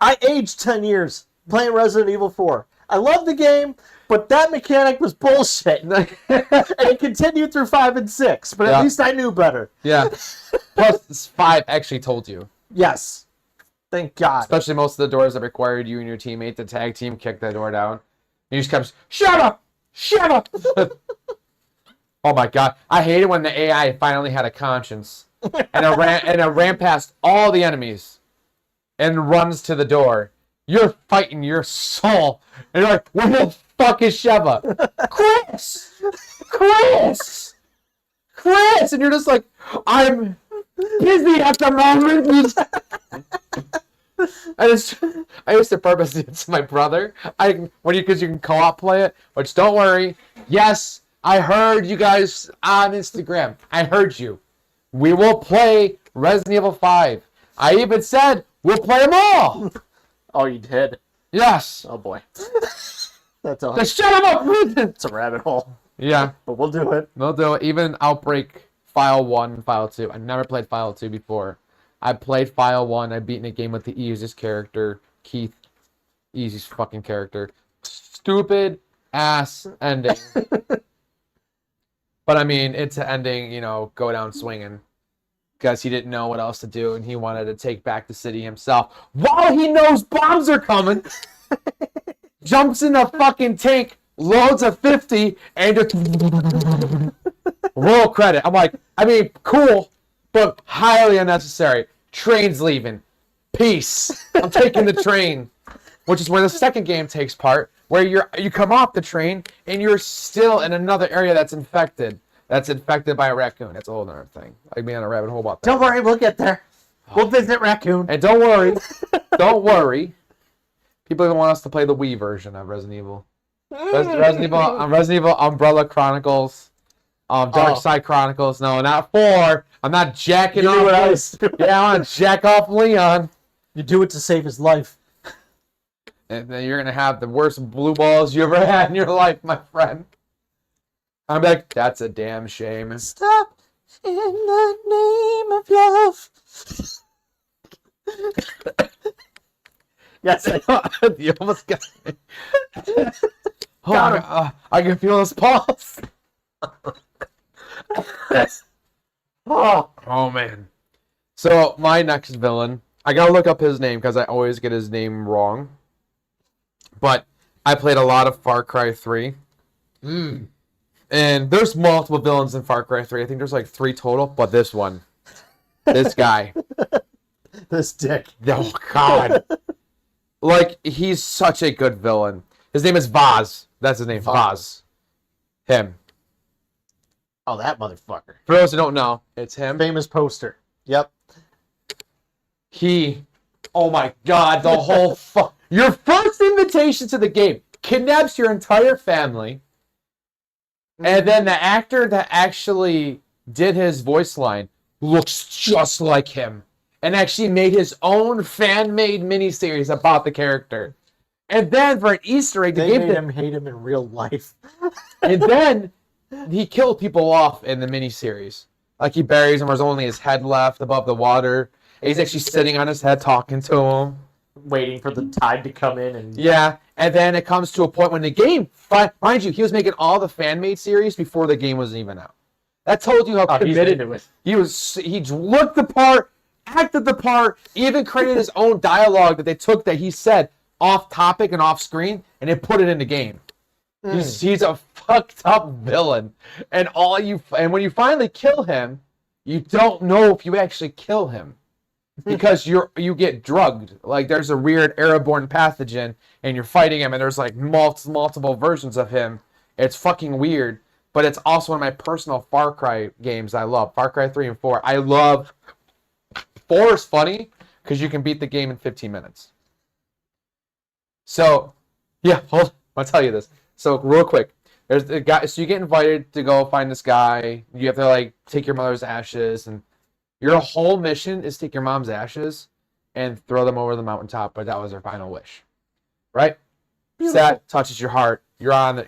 I aged 10 years playing Resident Evil 4. I love the game, but that mechanic was bullshit. And it continued through 5 and 6, but at least I knew better. Yeah. Plus, 5 actually told you. Yes. Thank God. Especially most of the doors that required you and your teammate to tag team kick that door down. You just kept, shut up! Shut up! Oh my God. I hated when the AI finally had a conscience. And it ran past all the enemies and runs to the door. You're fighting your soul. And you're like, where the fuck is Sheva? Chris! Chris! Chris! And you're just like, I'm busy at the moment. I used to purposely to my brother. Because you can co-op play it, which don't worry. Yes, I heard you guys on Instagram. I heard you. We will play Resident Evil 5. I even said we'll play them all. Oh, you did? Yes. Oh boy. That's all. Just shut up. It's a rabbit hole. Yeah. But we'll do it. We'll do it. Even Outbreak File 1 and File 2. I never played File 2 before. I played File 1. I've beaten a game with the easiest character, Keith. Easiest fucking character. Stupid ass ending. But I mean, it's an ending, go down swinging. Because he didn't know what else to do, and he wanted to take back the city himself. While he knows bombs are coming, jumps in a fucking tank, loads a 50, and just roll credit. I'm like, cool, but highly unnecessary. Train's leaving. Peace. I'm taking the train. Which is where the second game takes part, where you come off the train, and you're still in another area that's infected. That's infected by a raccoon. That's a whole other thing. I'd be on a rabbit hole about that. Don't worry, we'll get there. We'll visit Raccoon. And don't worry. People want us to play the Wii version of Resident Evil. Resident Evil Umbrella Chronicles. Dark Side Chronicles. No, not 4. I'm not jacking off. Yeah, I want to jack off Leon. You do it to save his life. And then you're going to have the worst blue balls you ever had in your life, my friend. I'm like, that's a damn shame. Stop in the name of love. Yes, You almost got me. I can feel his pulse. Oh, man. So, my next villain, I gotta look up his name because I always get his name wrong. But I played a lot of Far Cry 3. And there's multiple villains in Far Cry 3. I think there's like 3 total, but this one. This guy. This dick. Oh, God. Like, he's such a good villain. His name is Vaz. That's his name, Vaz. Him. Oh, that motherfucker. For those who don't know, it's him. Famous poster. Yep. Oh my God, the whole your first invitation to the game kidnaps your entire family. And then the actor that actually did his voice line looks just like him. And actually made his own fan-made miniseries about the character. And then for an Easter egg, they made him hate him in real life. And then he killed people off in the miniseries. Like he buries him, there's only his head left above the water. And he's actually sitting on his head talking to him. Waiting for the tide to come in. And yeah, and then it comes to a point when the game, mind you, he was making all the fan-made series before the game was even out. That told you how committed to it. He was. He looked the part, acted the part, even created his own dialogue that they took that he said off topic and off screen, and they put it in the game. He's a fucked up villain, and when you finally kill him, you don't know if you actually kill him. because you get drugged. Like there's a weird airborne pathogen, and you're fighting him, and there's like multiple versions of him. It's fucking weird, but it's also one of my personal Far Cry games I love. Far Cry 3 and 4. I love 4 is funny because you can beat the game in 15 minutes. So, yeah, I'll tell you this. So, real quick, there's the guy. So you get invited to go find this guy. You have to like take your mother's ashes, and your whole mission is take your mom's ashes and throw them over the mountaintop. But that was her final wish, right? Beautiful. That touches your heart. You're on.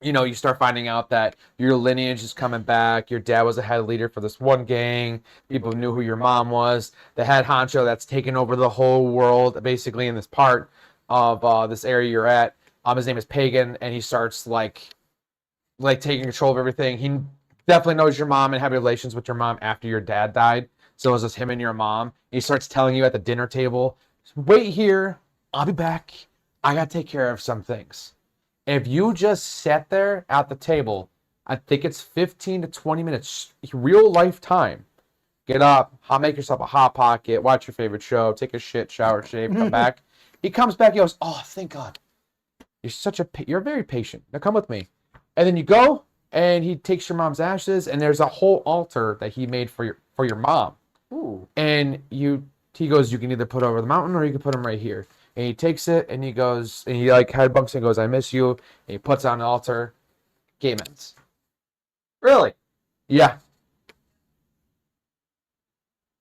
You start finding out that your lineage is coming back. Your dad was a head leader for this one gang. People knew who your mom was. The head honcho that's taken over the whole world, basically in this part of this area you're at. His name is Pagan, and he starts like taking control of everything. He definitely knows your mom and had relations with your mom after your dad died. So it was just him and your mom. He starts telling you at the dinner table, "Wait here. I'll be back. I gotta take care of some things." If you just sat there at the table, I think it's 15 to 20 minutes, real life time. Get up, make yourself a hot pocket, watch your favorite show, take a shit, shower, shave, come back. He comes back, he goes, "Oh, thank God. You're very patient. Now come with me." And then you go, and he takes your mom's ashes, and there's a whole altar that he made for your mom. Ooh. And he goes, "You can either put over the mountain or you can put them right here." And he takes it and he goes, and he like headbumps and goes, "I miss you." And he puts it on the altar. Game ends. Really? Yeah.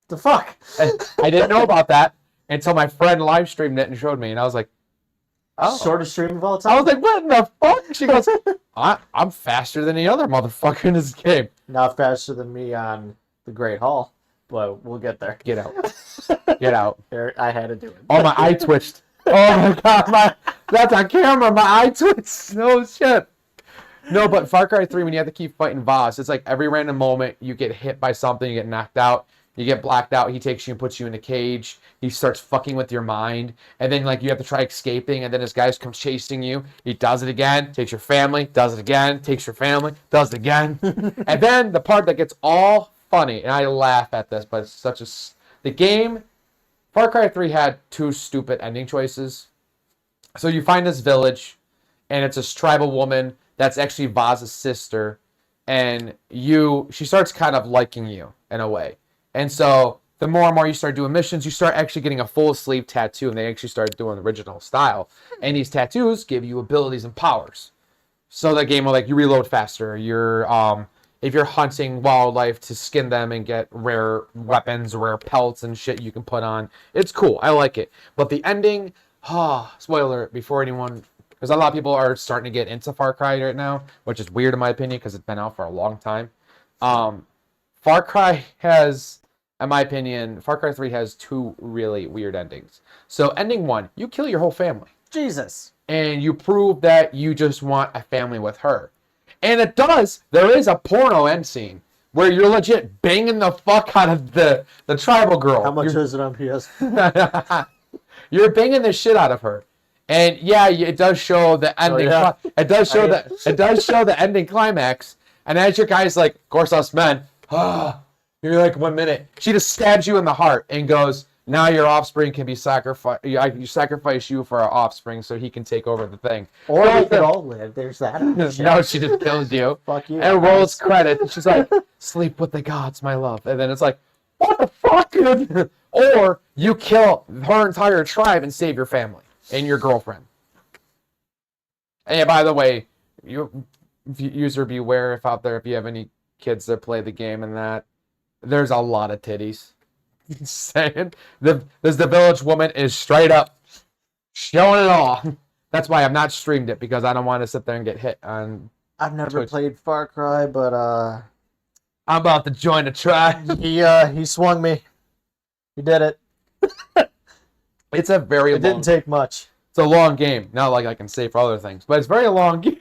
The fuck? I didn't know about that until my friend live streamed it and showed me. And I was like, oh. Shortest stream of all time. I was like, what in the fuck? She goes, I'm faster than any other motherfucker in this game. Not faster than me on the Great Hall, but we'll get there. Get out. Get out. Here, I had to do it. Oh, my eye twitched. Oh my God, that's on camera. My eye twitched. No shit. No, but Far Cry 3, when you have to keep fighting Voss, it's like every random moment you get hit by something, you get knocked out, you get blacked out, he takes you and puts you in a cage, he starts fucking with your mind, and then like you have to try escaping, and then this guy comes chasing you, he does it again, takes your family, does it again, takes your family, does it again. And then the part that gets all funny, and I laugh at this, but it's the game, Far Cry 3 had 2 stupid ending choices. So you find this village, and it's this tribal woman that's actually Vaz's sister, and she starts kind of liking you in a way. And so the more and more you start doing missions, you start actually getting a full sleeve tattoo, and they actually start doing the original style. And these tattoos give you abilities and powers. So the game will you reload faster. If you're hunting wildlife to skin them and get rare weapons, rare pelts and shit you can put on. It's cool. I like it. But the ending, spoiler before anyone, because a lot of people are starting to get into Far Cry right now, which is weird in my opinion because it's been out for a long time. Far Cry has, in my opinion, Far Cry 3 has 2 really weird endings. So ending 1, you kill your whole family. Jesus. And you prove that you just want a family with her. And it does. There is a porno end scene where you're legit banging the fuck out of the tribal girl. How much is it on PS? You're banging the shit out of her. And yeah, it does show the ending. Oh, yeah. It does show the ending climax. And as your guy's like, of course us men, you're like 1 minute. She just stabs you in the heart and goes, "Now your offspring can be sacrificed. You sacrifice you for our offspring so he can take over the thing." Or we could all live. There's that. No, she just kills you. Fuck you. And rolls credit. And she's like, "Sleep with the gods, my love." And then it's like, what the fuck? Or you kill her entire tribe and save your family and your girlfriend. And by the way, user beware if you have any kids that play the game and that, there's a lot of titties. Saying the village woman is straight up showing it all. That's why I've not streamed it, because I don't want to sit there and get hit on. I've never Twitch. played Far Cry, but I'm about to join the tribe. he swung me. He did it. It's a very It didn't take much. It's a long game. Not like I can say for other things, but it's very long game.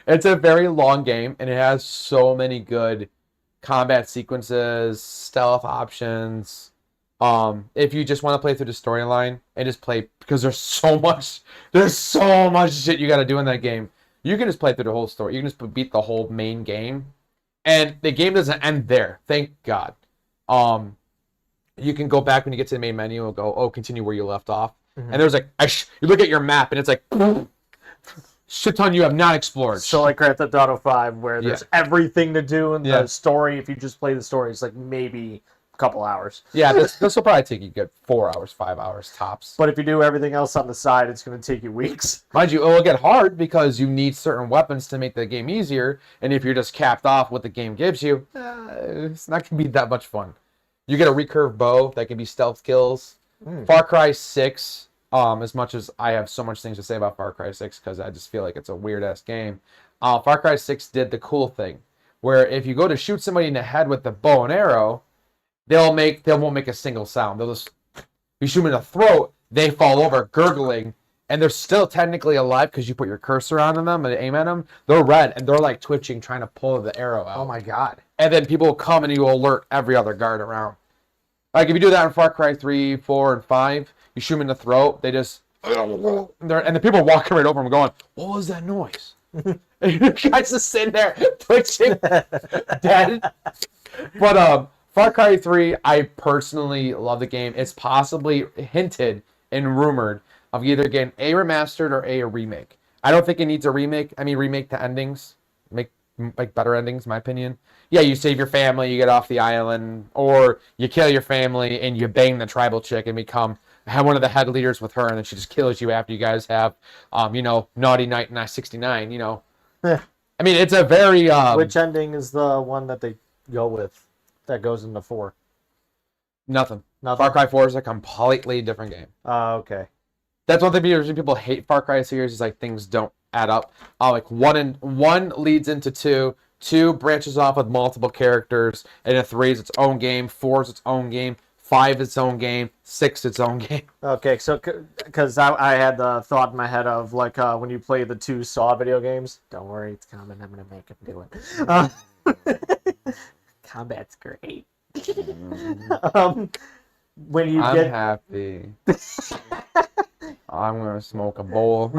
It's a very long game, and it has so many good combat sequences, stealth options. If you just want to play through the storyline and just play, because there's so much shit you got to do in that game. You can just play through the whole story. You can just beat the whole main game, And the game doesn't end there, thank God. You can go back when you get to the main menu and go, oh, continue where you left off. And there's like, you look at your map and it's like, shit ton you have not explored. So like Grand Theft Auto 5, where there's everything to do in the story. If you just play the story, it's like maybe a couple hours. Yeah, this will probably take you good 4 hours, 5 hours tops. But if you do everything else on the side, it's going to take you weeks. Mind you, it will get hard because you need certain weapons to make the game easier. And if you're just capped off what the game gives you, it's not going to be that much fun. You get a recurve bow that can be stealth kills. Far Cry 6, as much as I have so much things to say about Far Cry 6 because I just feel like it's a weird-ass game, Far Cry 6 did the cool thing where if you go to shoot somebody in the head with the bow and arrow, they won't make a single sound. They'll just, you shoot them in the throat, they fall over gurgling, and they're still technically alive because you put your cursor on them and aim at them. They're red, and they're like twitching, trying to pull the arrow out. Oh my God. And then people will come and you will alert every other guard around. Like if you do that in Far Cry 3, 4, and 5, you shoot them in the throat, they just, and the people walking right over them going, what was that noise? And the guy's just sitting there twitching, dead. But Far Cry 3, I personally love the game. It's possibly hinted and rumored of either getting a remastered or a remake. I don't think it needs a remake. I mean, remake the endings. Make like better endings, in my opinion. Yeah, you save your family, you get off the island, or you kill your family and you bang the tribal chick and have one of the head leaders with her, and then she just kills you after you guys have, Naughty Night and I-69, I mean, it's a very... Which ending is the one that they go with that goes into 4? Nothing. Far Cry 4 is a completely different game. Okay. That's one thing people hate Far Cry series is like things don't add up. Like one leads into 2, 2 branches off with multiple characters, and then 3 is its own game, 4 is its own game, 5 is its own game, 6 its own game. Okay, so because I had the thought in my head of like when you play the 2 Saw video games. Don't worry, it's coming. I'm gonna make him do it. Combat's great. When you I'm get happy. I'm gonna smoke a bowl.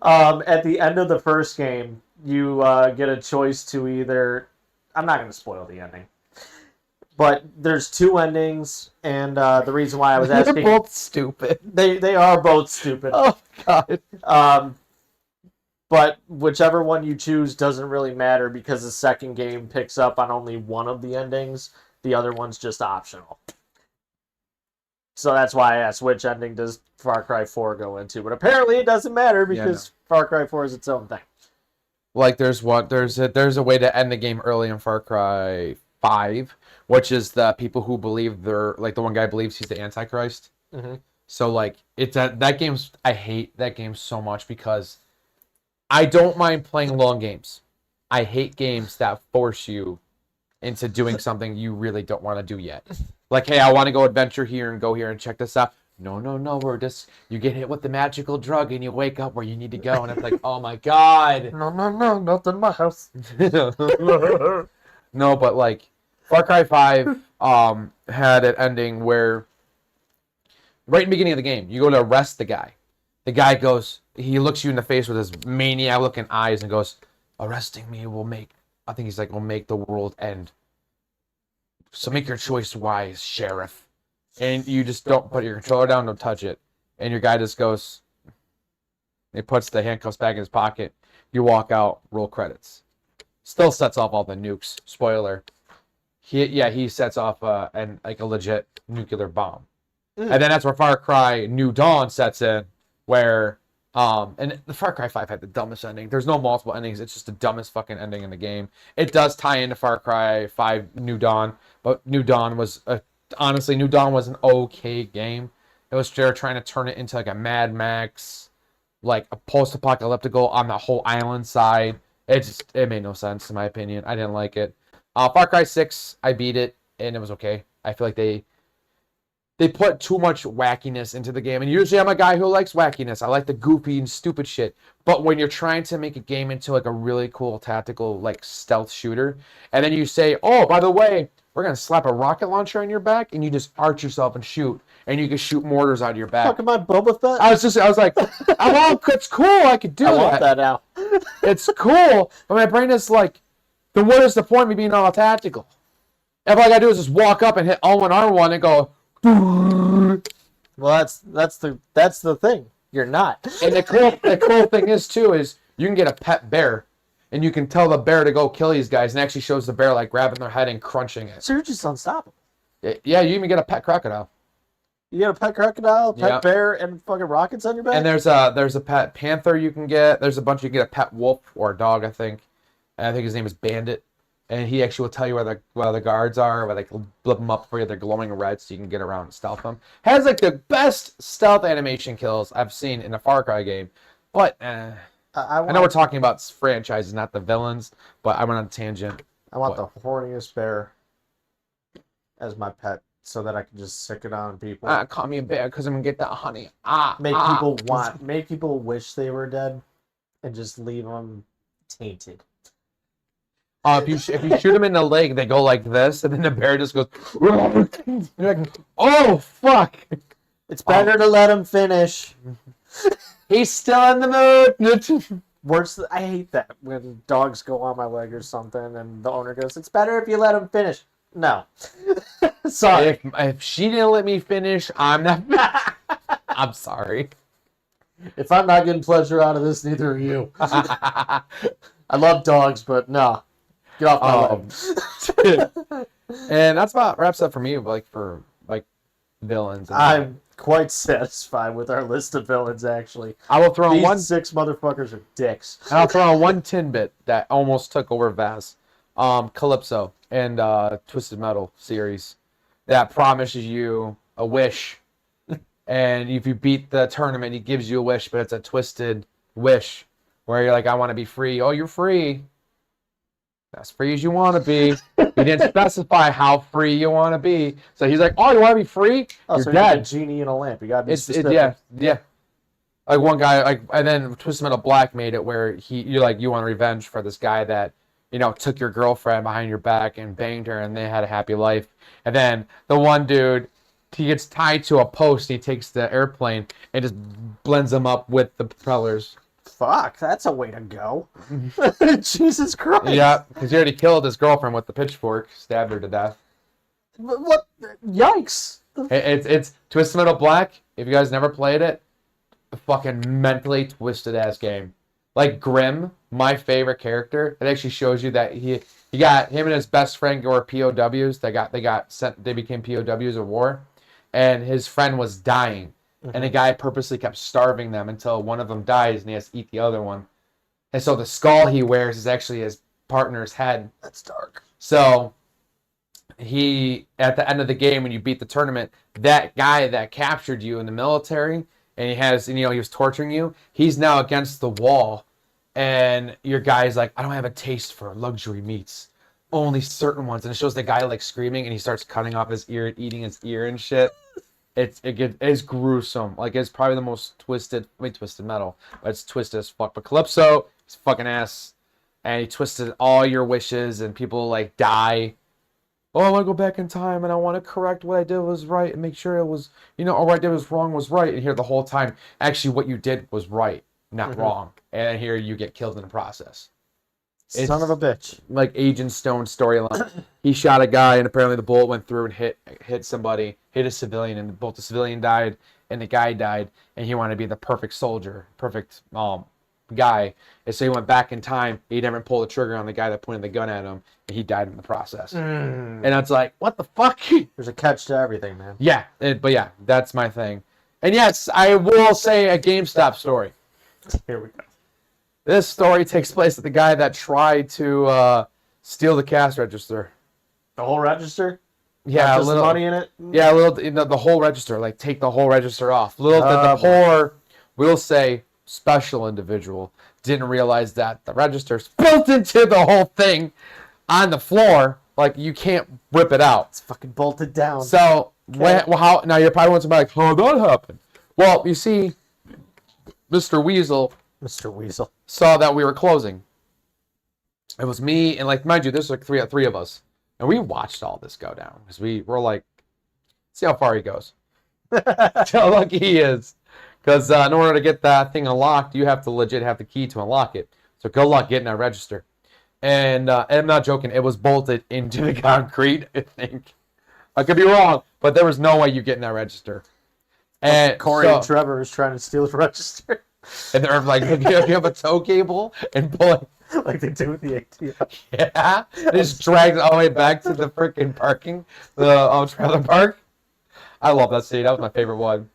at the end of the first game, you get a choice to either. I'm not going to spoil the ending, but there's 2 endings, and the reason why I was asking, they're both stupid. They are both stupid. Oh God. But whichever one you choose doesn't really matter because the second game picks up on only one of the endings. The other one's just optional. So that's why I asked which ending does Far Cry 4 go into. But apparently it doesn't matter because Far Cry 4 is its own thing. Like there's a way to end the game early in Far Cry 5, which is the people who believe they're like the one guy believes he's the Antichrist. Mm-hmm. So like it's that game's I hate that game so much because I don't mind playing long games. I hate games that force you into doing something you really don't want to do yet. Like, hey, I want to go adventure here and go here and check this out. No, you get hit with the magical drug and you wake up where you need to go. And it's like, oh my God. No, not in my house. No, but like, Far Cry 5 had an ending where, right in the beginning of the game, you go to arrest the guy. The guy goes, he looks you in the face with his maniac-looking eyes and goes, arresting me will make the world end. So make your choice wise, Sheriff. And you just don't put your controller down, don't touch it. And your guy just goes, he puts the handcuffs back in his pocket. You walk out, roll credits. Still sets off all the nukes. Spoiler. He sets off a legit nuclear bomb. And then that's where Far Cry New Dawn sets in, where and the Far Cry 5 had the dumbest ending. There's no multiple endings. It's just the dumbest fucking ending in the game. It does tie into Far Cry 5 New Dawn, but New Dawn was honestly New Dawn was an okay game. It was they're trying to turn it into like a Mad Max, like a post-apocalyptical on the whole island side. It made no sense in my opinion. I didn't like it. Far Cry 6, I beat it and it was okay. I feel like they put too much wackiness into the game. And usually I'm a guy who likes wackiness. I like the goofy and stupid shit. But when you're trying to make a game into like a really cool tactical like stealth shooter, and then you say, oh, by the way, we're going to slap a rocket launcher on your back, and you just arch yourself and shoot. And you can shoot mortars out of your back. Fuck, am I Boba Fett? I was like, oh, it's cool. I could do that. I want that now. It's cool. But my brain is like, then what is the point of me being all tactical? If all I gotta do is just walk up and hit L1 R1 and go. Well, that's the thing. You're not. And the cool thing is too is you can get a pet bear, and you can tell the bear to go kill these guys, and it actually shows the bear like grabbing their head and crunching it. So you're just unstoppable. Yeah, you even get a pet crocodile. You got a pet crocodile, pet Yep. bear, and fucking rockets on your back. And there's a pet panther you can get. There's a bunch you can get a pet wolf or a dog, I think. And I think his name is Bandit. And he actually will tell you where the guards are, where they can blip them up for you. They're glowing red, so you can get around and stealth them. Has like the best stealth animation kills I've seen in a Far Cry game. But I know we're talking about franchises, not the villains. But I went on a tangent. I want the horniest bear as my pet, so that I can just sick it on people. Call me a bear because I'm gonna get that honey. Make people wish they were dead, and just leave them tainted. If you shoot them in the leg, they go like this, and then the bear just goes. You're like, oh fuck! It's better to let him finish. He's still in the mood. Worse, I hate that when dogs go on my leg or something, and the owner goes, "It's better if you let him finish." No, sorry. If she didn't let me finish, I'm not. I'm sorry. If I'm not getting pleasure out of this, neither are you. I love dogs, but no. Get off my leg. And that's about wraps up for me, for villains. I'm quite satisfied with our list of villains, actually. I will throw in These 6 motherfuckers are dicks. And I'll throw in one tidbit that almost took over Vaz. Calypso and Twisted Metal series that promises you a wish. And if you beat the tournament, he gives you a wish, but it's a twisted wish where you're like, I want to be free. Oh, you're free. As free as you want to be. He didn't specify how free you want to be. So he's like, oh, you want to be free? Oh, you're so dead. you're a genie in a lamp. You got to be specific. Yeah. Like one guy, and then Twisted Metal Black made it where you want revenge for this guy that, took your girlfriend behind your back and banged her, and they had a happy life. And then the one dude, he gets tied to a post. He takes the airplane and just blends them up with the propellers. Fuck, that's a way to go. Jesus Christ. Yeah, because he already killed his girlfriend with the pitchfork, stabbed her to death. What? Yikes. It's Twisted Metal Black. If you guys never played it, a fucking mentally twisted ass game. Like Grim, my favorite character. It actually shows you that he got him and his best friend were POWs. They got sent. They became POWs of war, and his friend was dying. And the guy purposely kept starving them until one of them dies and he has to eat the other one. And so the skull he wears is actually his partner's head. That's dark. So he, at the end of the game, when you beat the tournament, that guy that captured you in the military and he was torturing you, he's now against the wall. And your guy's like, I don't have a taste for luxury meats. Only certain ones. And it shows the guy screaming and he starts cutting off his ear and eating his ear and shit. It's gruesome. It's probably the most twisted metal, but it's twisted as fuck. But Calypso is fucking ass, and he twisted all your wishes, and people die. Oh, I want to go back in time, and I want to correct what I did was right, and make sure it was, or what I did was wrong was right. And here the whole time, actually, what you did was right, not wrong. And here you get killed in the process. Son of a bitch. Like Agent Stone storyline. He shot a guy, and apparently the bullet went through and hit somebody, hit a civilian, and both the civilian died and the guy died. And he wanted to be the perfect soldier, perfect guy. And so he went back in time. He never pulled the trigger on the guy that pointed the gun at him, and he died in the process. And it's like, what the fuck? There's a catch to everything, man. Yeah, but yeah, that's my thing. And yes, I will say a GameStop story. Here we go. This story takes place with the guy that tried to steal the cash register. The whole register? Yeah, Not a just little money in it? Yeah, a little. The whole register, take the whole register off. Little the poor, we'll say, special individual didn't realize that the register's built into the whole thing on the floor. You can't rip it out. It's fucking bolted down. So how? Now you're probably wondering how that happened. Well, you see, Mr. Weasel saw that we were closing. It was me and mind you, there's three of us, and we watched all this go down because we're like, see how far he goes, how lucky he is. Because in order to get that thing unlocked, you have to legit have the key to unlock it. So good luck getting that register. and I'm not joking. It was bolted into the concrete. I think I could be wrong, but there was no way you get in that register. And Corey and Trevor is trying to steal the register. And they're like, you have a tow cable and pull it. Like they do with the ATM. Yeah. They just dragged it all the way back to the freaking parking, the trailer park. I love that scene. That was my favorite one.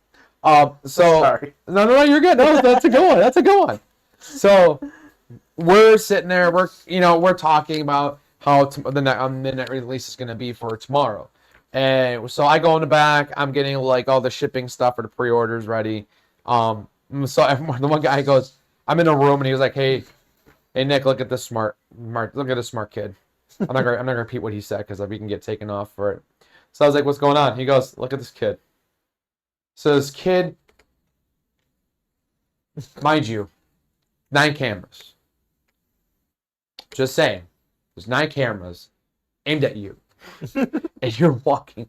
Sorry. No, you're good. No, that's a good one. That's a good one. So we're sitting there. We're talking about how the midnight release is going to be for tomorrow. And so I go in the back. I'm getting like all the shipping stuff for the pre-orders ready. So the one guy goes, I'm in a room, and he was like, hey Nick, look at this smart kid. I'm not gonna repeat what he said because we can get taken off for it. So I was like, what's going on? He goes, look at this kid. So this kid, mind you, 9 cameras. Just saying, there's 9 cameras aimed at you, and you're walking.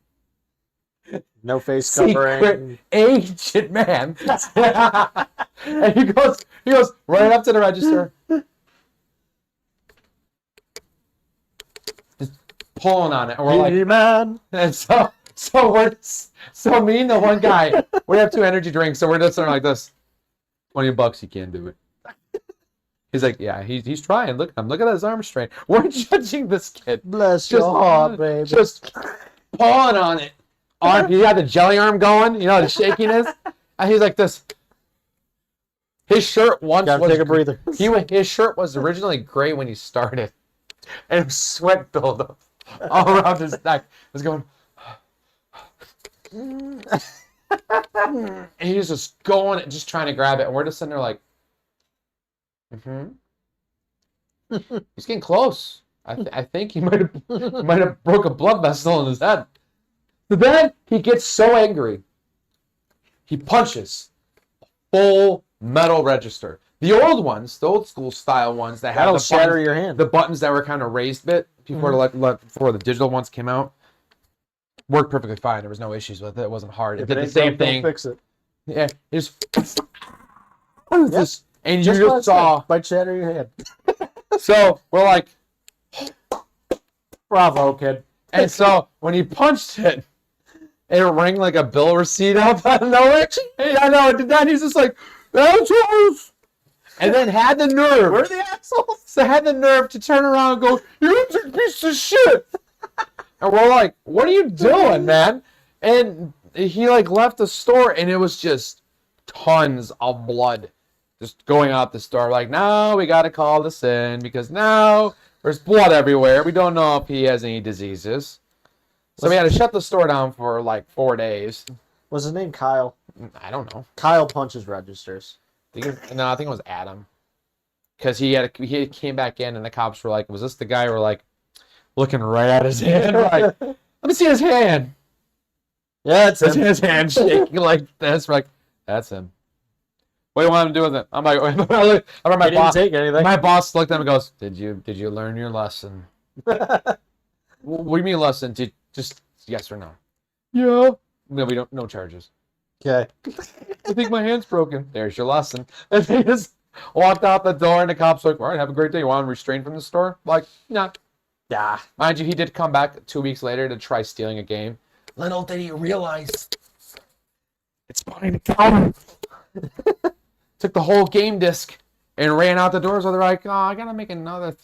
No face covering. Ancient man. And he goes right up to the register. Just pulling on it. And we're like, hey, man. And so me and the one guy, we have 2 energy drinks, so we're just sort of like this. $20, he can't do it. He's like, yeah, he's trying. Look at him. Look at his arm strain. We're judging this kid. Bless your heart, baby. Just pulling on it. He had the jelly arm going, the shakiness. And he's like this. His shirt once Gotta was take a breather. His shirt was originally gray when he started, and sweat buildup all around his neck. It was going. And he was just going, just trying to grab it, and we're just sitting there like, he's getting close. I think he might have broke a blood vessel in his head. But then he gets so angry, he punches a full metal register. The old ones, the old school style ones that had your hand. The buttons that were kind of raised bit before before the digital ones came out, worked perfectly fine. There was no issues with it. It wasn't hard. It did the same thing. Fix it. Yeah, and you just saw might shatter your hand. So we're like, bravo, kid. And so when he punched it, it rang like a bill receipt up out of nowhere. I know it did that. He's just like, assholes. And then had the nerve. Where are the assholes? So had the nerve to turn around and go, you're a piece of shit. And we're like, what are you doing, man? And he like left the store, and it was just tons of blood just going out the store. Like, no, we got to call this in because now there's blood everywhere. We don't know if he has any diseases. So we had to shut the store down for like 4 days. Was his name Kyle? I don't know. Kyle punches registers. I think it was Adam. Because he came back in, and the cops were like, was this the guy? We're like, looking right at his hand. Like, let me see his hand. Yeah, it's him. His hand shaking like this. We're like, that's him. What do you want him to do with it? I'm like, I remember my boss. Didn't take anything. My boss looked at him and goes, Did you learn your lesson? What do you mean lesson? Just yes or no? Yeah. No, we don't. No charges. Okay. I think my hand's broken. There's your lesson. And he just walked out the door, and the cops were like, all right, have a great day. You want him restrained from the store? Like, nah. Yeah. Mind you, he did come back 2 weeks later to try stealing a game. Little did he realize it's behind the counter. Took the whole game disc and ran out the door. So they're like, oh, I gotta make another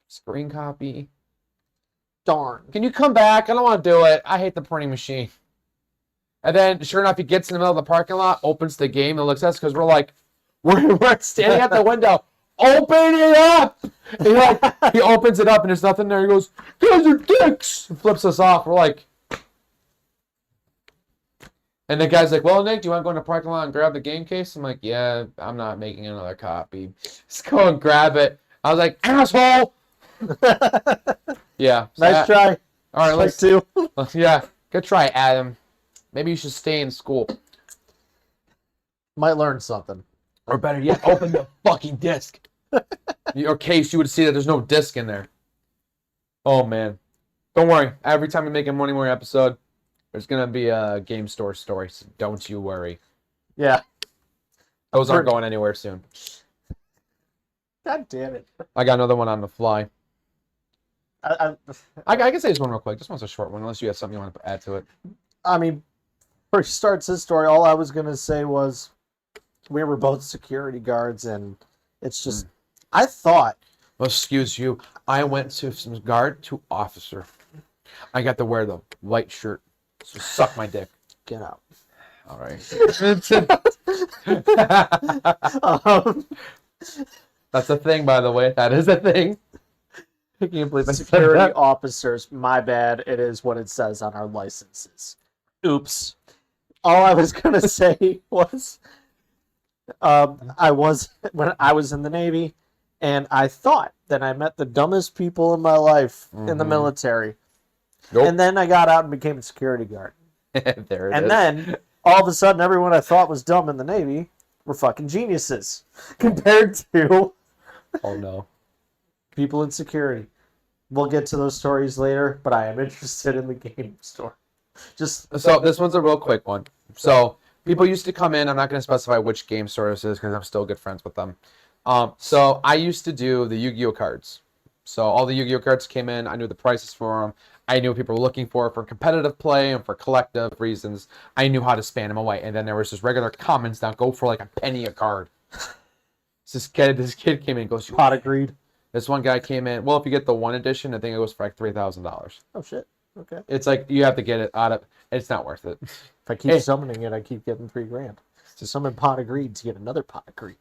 screen copy. Darn. Can you come back? I don't want to do it. I hate the printing machine. And then, sure enough, he gets in the middle of the parking lot, opens the game, and looks at us because we're like, we're standing at the window. Open it up! And he opens it up, and there's nothing there. He goes, guys are dicks! And flips us off. We're like... And the guy's like, well, Nick, do you want to go in the parking lot and grab the game case? I'm like, yeah, I'm not making another copy. Just go and grab it. I was like, asshole! Yeah. So Nice try. All right, let's do. Yeah, good try, Adam. Maybe you should stay in school. Might learn something. Or better yet, open the fucking disc. Your case, you would see that there's no disc in there. Oh, man. Don't worry. Every time we make a Money More episode, there's going to be a game store story. So don't you worry. Yeah. Those aren't going anywhere soon. God damn it. I got another one on the fly. I, I can say this one real quick. This one's a short one, unless you have something you want to add to it. I mean, before he starts his story, all I was gonna say was we were both security guards, and it's just I thought. Well, excuse you. I went to from guard to officer. I got to wear the white shirt. So suck my dick. Get out. All right. Um, That's a thing, by the way. That is a thing. I can't believe I said security that. officers, my bad. It is what it says on our licenses. Oops. All I was gonna say was, I was when I was in the Navy, and I thought that I met the dumbest people in my life in the military. Nope. And then I got out and became a security guard. There it And is. then all of a sudden, everyone I thought was dumb in the Navy were fucking geniuses compared to Oh no. people in security. We'll get to those stories later, but I am interested in the game store. Just So this one's a real quick one. So people used to come in. I'm not going to specify which game store this is because I'm still good friends with them. So I used to do the Yu-Gi-Oh cards. So all the Yu-Gi-Oh cards came in. I knew the prices for them. I knew what people were looking for competitive play and for collective reasons. I knew how to span them away. And then there was just regular commons that go for like a penny a card. This kid came in and goes, pot of greed. this one guy came in. Well, if you get the one edition, I think it goes for like $3,000. Oh shit. Okay. It's like you have to get it out of. It's not worth it. If I keep summoning it, I keep getting $3,000. To summon pot of greed to get another pot of greed.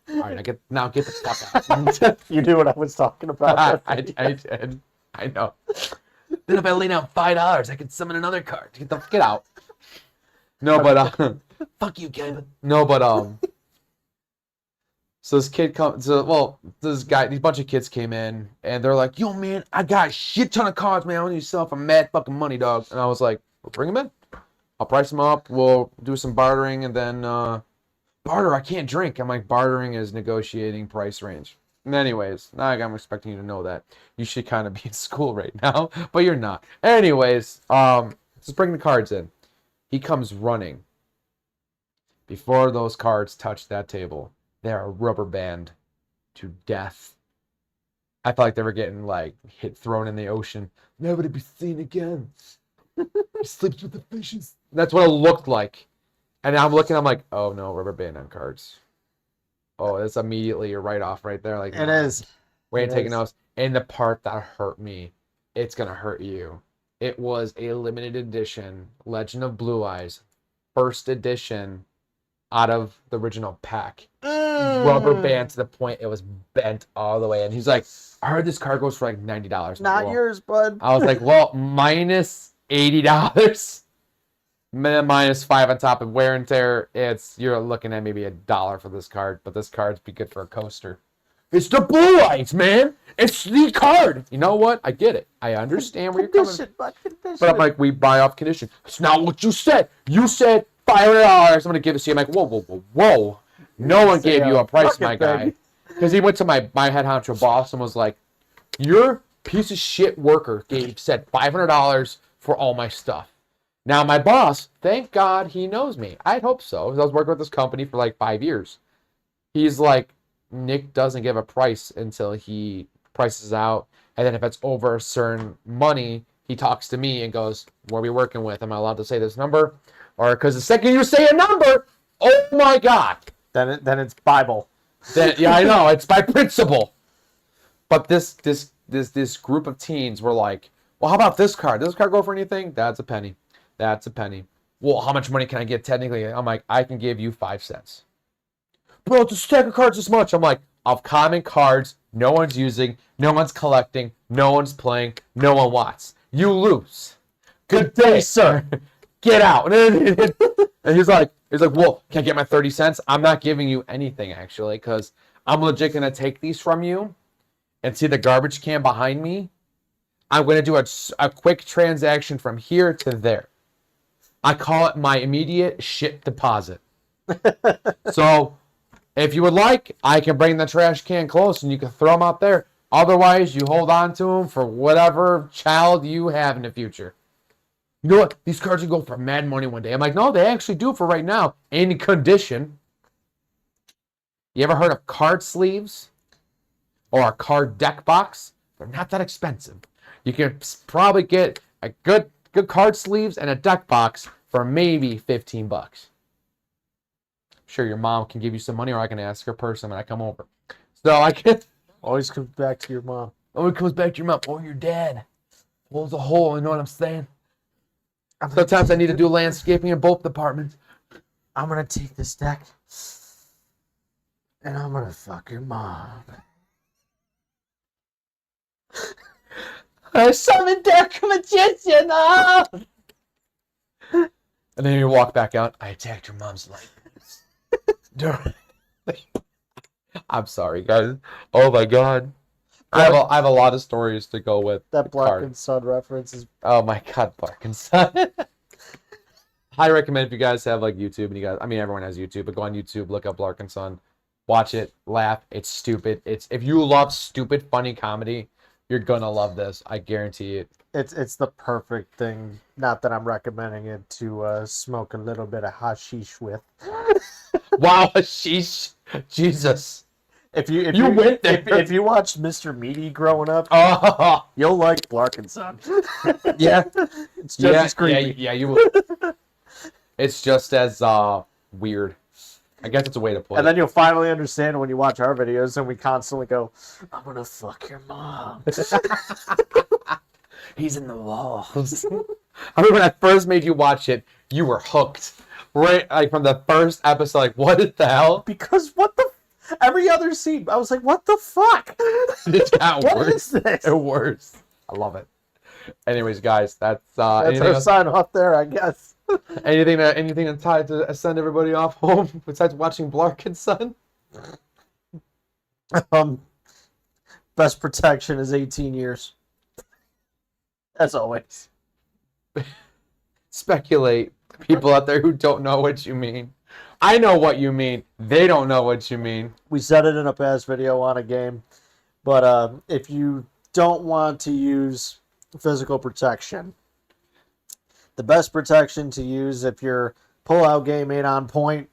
All right, now get the fuck out. You knew what I was talking about. I did. I know. Then if I lay down $5, I can summon another card. Get out. No, but fuck you, Kevin. No, but so this kid comes. These bunch of kids came in, and they're like, "Yo, man, I got a shit ton of cards, man. I want you to sell for mad fucking money, dog." And I was like, "Well, bring them in. I'll price them up. We'll do some bartering, and then barter. I can't drink." I'm like, bartering is negotiating price range. And anyways, now I'm expecting you to know that. You should kind of be in school right now, but you're not. Anyways, just bring the cards in. He comes running. Before those cards touch that table, they are rubber band to death. I felt like they were getting like thrown in the ocean, never to be seen again. He sleeps with the fishes. That's what it looked like. And I'm looking, I'm like, oh no, rubber band on cards. Oh, it's immediately a write-off right there. Like, It is. we ain't It taking is. those. And the part that hurt me, it's gonna hurt you. It was a limited edition Legend of Blue Eyes, first edition, out of the original pack. Rubber band to the point it was bent all the way. And he's like, I heard this card goes for like $90. Not Well, yours, bud. I was like, well, minus $80. Minus $5 on top of wear and tear. You're looking at maybe $1 for this card, but this card's be good for a coaster. It's the Blue Eyes, man. It's the card. You know what? I get it. I understand where you're coming from. But I'm like, we buy off condition. It's not what you said. You said $500. I'm gonna give it to you. I'm like, whoa, whoa, whoa, whoa. No one gave you a price, my guy. Because he went to my head honcho boss and was like, your piece of shit worker said $500 for all my stuff. Now my boss, thank God he knows me. I'd hope so. I was working with this company for like 5 years. He's like, Nick doesn't give a price until he prices out. And then if it's over a certain money, he talks to me and goes, what are we working with? Am I allowed to say this number? Or because the second you say a number, oh my God. Then it's Bible. Yeah, I know. It's by principle. But this group of teens were like, well, how about this card? Does this card go for anything? That's a penny. That's a penny. Well, how much money can I get technically? I'm like, I can give you 5 cents. Bro, it's a stack of cards this much. I'm like, of common cards, no one's using, no one's collecting, no one's playing, no one wants. You lose. Good day, sir. Get out. And he's like, well, can I get my 30 cents? I'm not giving you anything, actually, because I'm legit going to take these from you and see the garbage can behind me. I'm going to do a quick transaction from here to there. I call it my immediate shit deposit. So if you would like, I can bring the trash can close and you can throw them out there. Otherwise, you hold on to them for whatever child you have in the future. You know what? These cards will go for mad money one day. I'm like, no, they actually do for right now. In condition. You ever heard of card sleeves? Or a card deck box? They're not that expensive. You can probably get a good card sleeves and a deck box for maybe 15 bucks. I'm sure your mom can give you some money, or I can ask her personally when I come over. So I can. Always comes back to your mom. Oh, it comes back to your mom or your dad. Pulls a hole. You know what I'm saying? I'm Sometimes I need to do landscaping in both departments. gonna take this deck and I'm gonna fuck your mom. I summoned Dark Magician! Oh! And then you walk back out. I attacked your mom's light. I'm sorry, guys. Oh my god. I have a lot of stories to go with That Black card. and Sun reference is. Oh my god, Black and Sun. I recommend if you guys have like YouTube and you guys, I mean everyone has YouTube, but go on YouTube, look up Lark and Son, watch it, laugh. It's stupid. It's if you love stupid, funny comedy, you're gonna love this. I guarantee it. It's the perfect thing. Not that I'm recommending it to smoke a little bit of hashish with. Wow, sheesh, Jesus. If you went there. if you watched Mr. Meaty growing up, Oh you'll like Lark and Son. yeah, It's just as creepy. yeah, you will. It's just as weird. I guess it's a way to put And it. then you'll finally understand when you watch our videos and we constantly go, I'm gonna fuck your mom. He's in the walls. I remember when I first made you watch it, you were hooked. Right, like from the first episode, like, what the hell? Because what the every other scene, I was like, what the fuck? It got What worse. is this? It worse. I love it. Anyways, guys, that's That's our sign off there, I guess. anything to tie to send everybody off home besides watching Blark and Son? Best protection is 18 years. As always. Speculate. People out there who don't know what you mean. I know what you mean. They don't know what you mean. We said it in a past video on a game, but if you don't want to use physical protection, the best protection to use if your pull-out game ain't on point,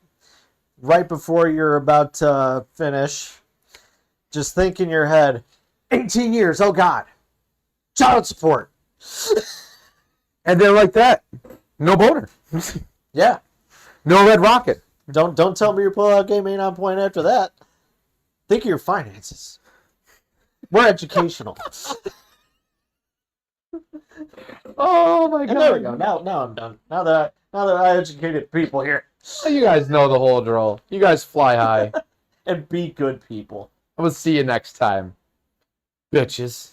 right before you're about to finish, just think in your head, 18 years, oh God, child support. And they're like that. No boner. Yeah. No red rocket. Don't tell me your pull-out game ain't on point after that. Think of your finances. We're educational. Oh my And god. there we go. Now I'm done. Now that I educated people here. You guys know the whole drill. You guys fly high. And be good people. We'll see you next time. Bitches.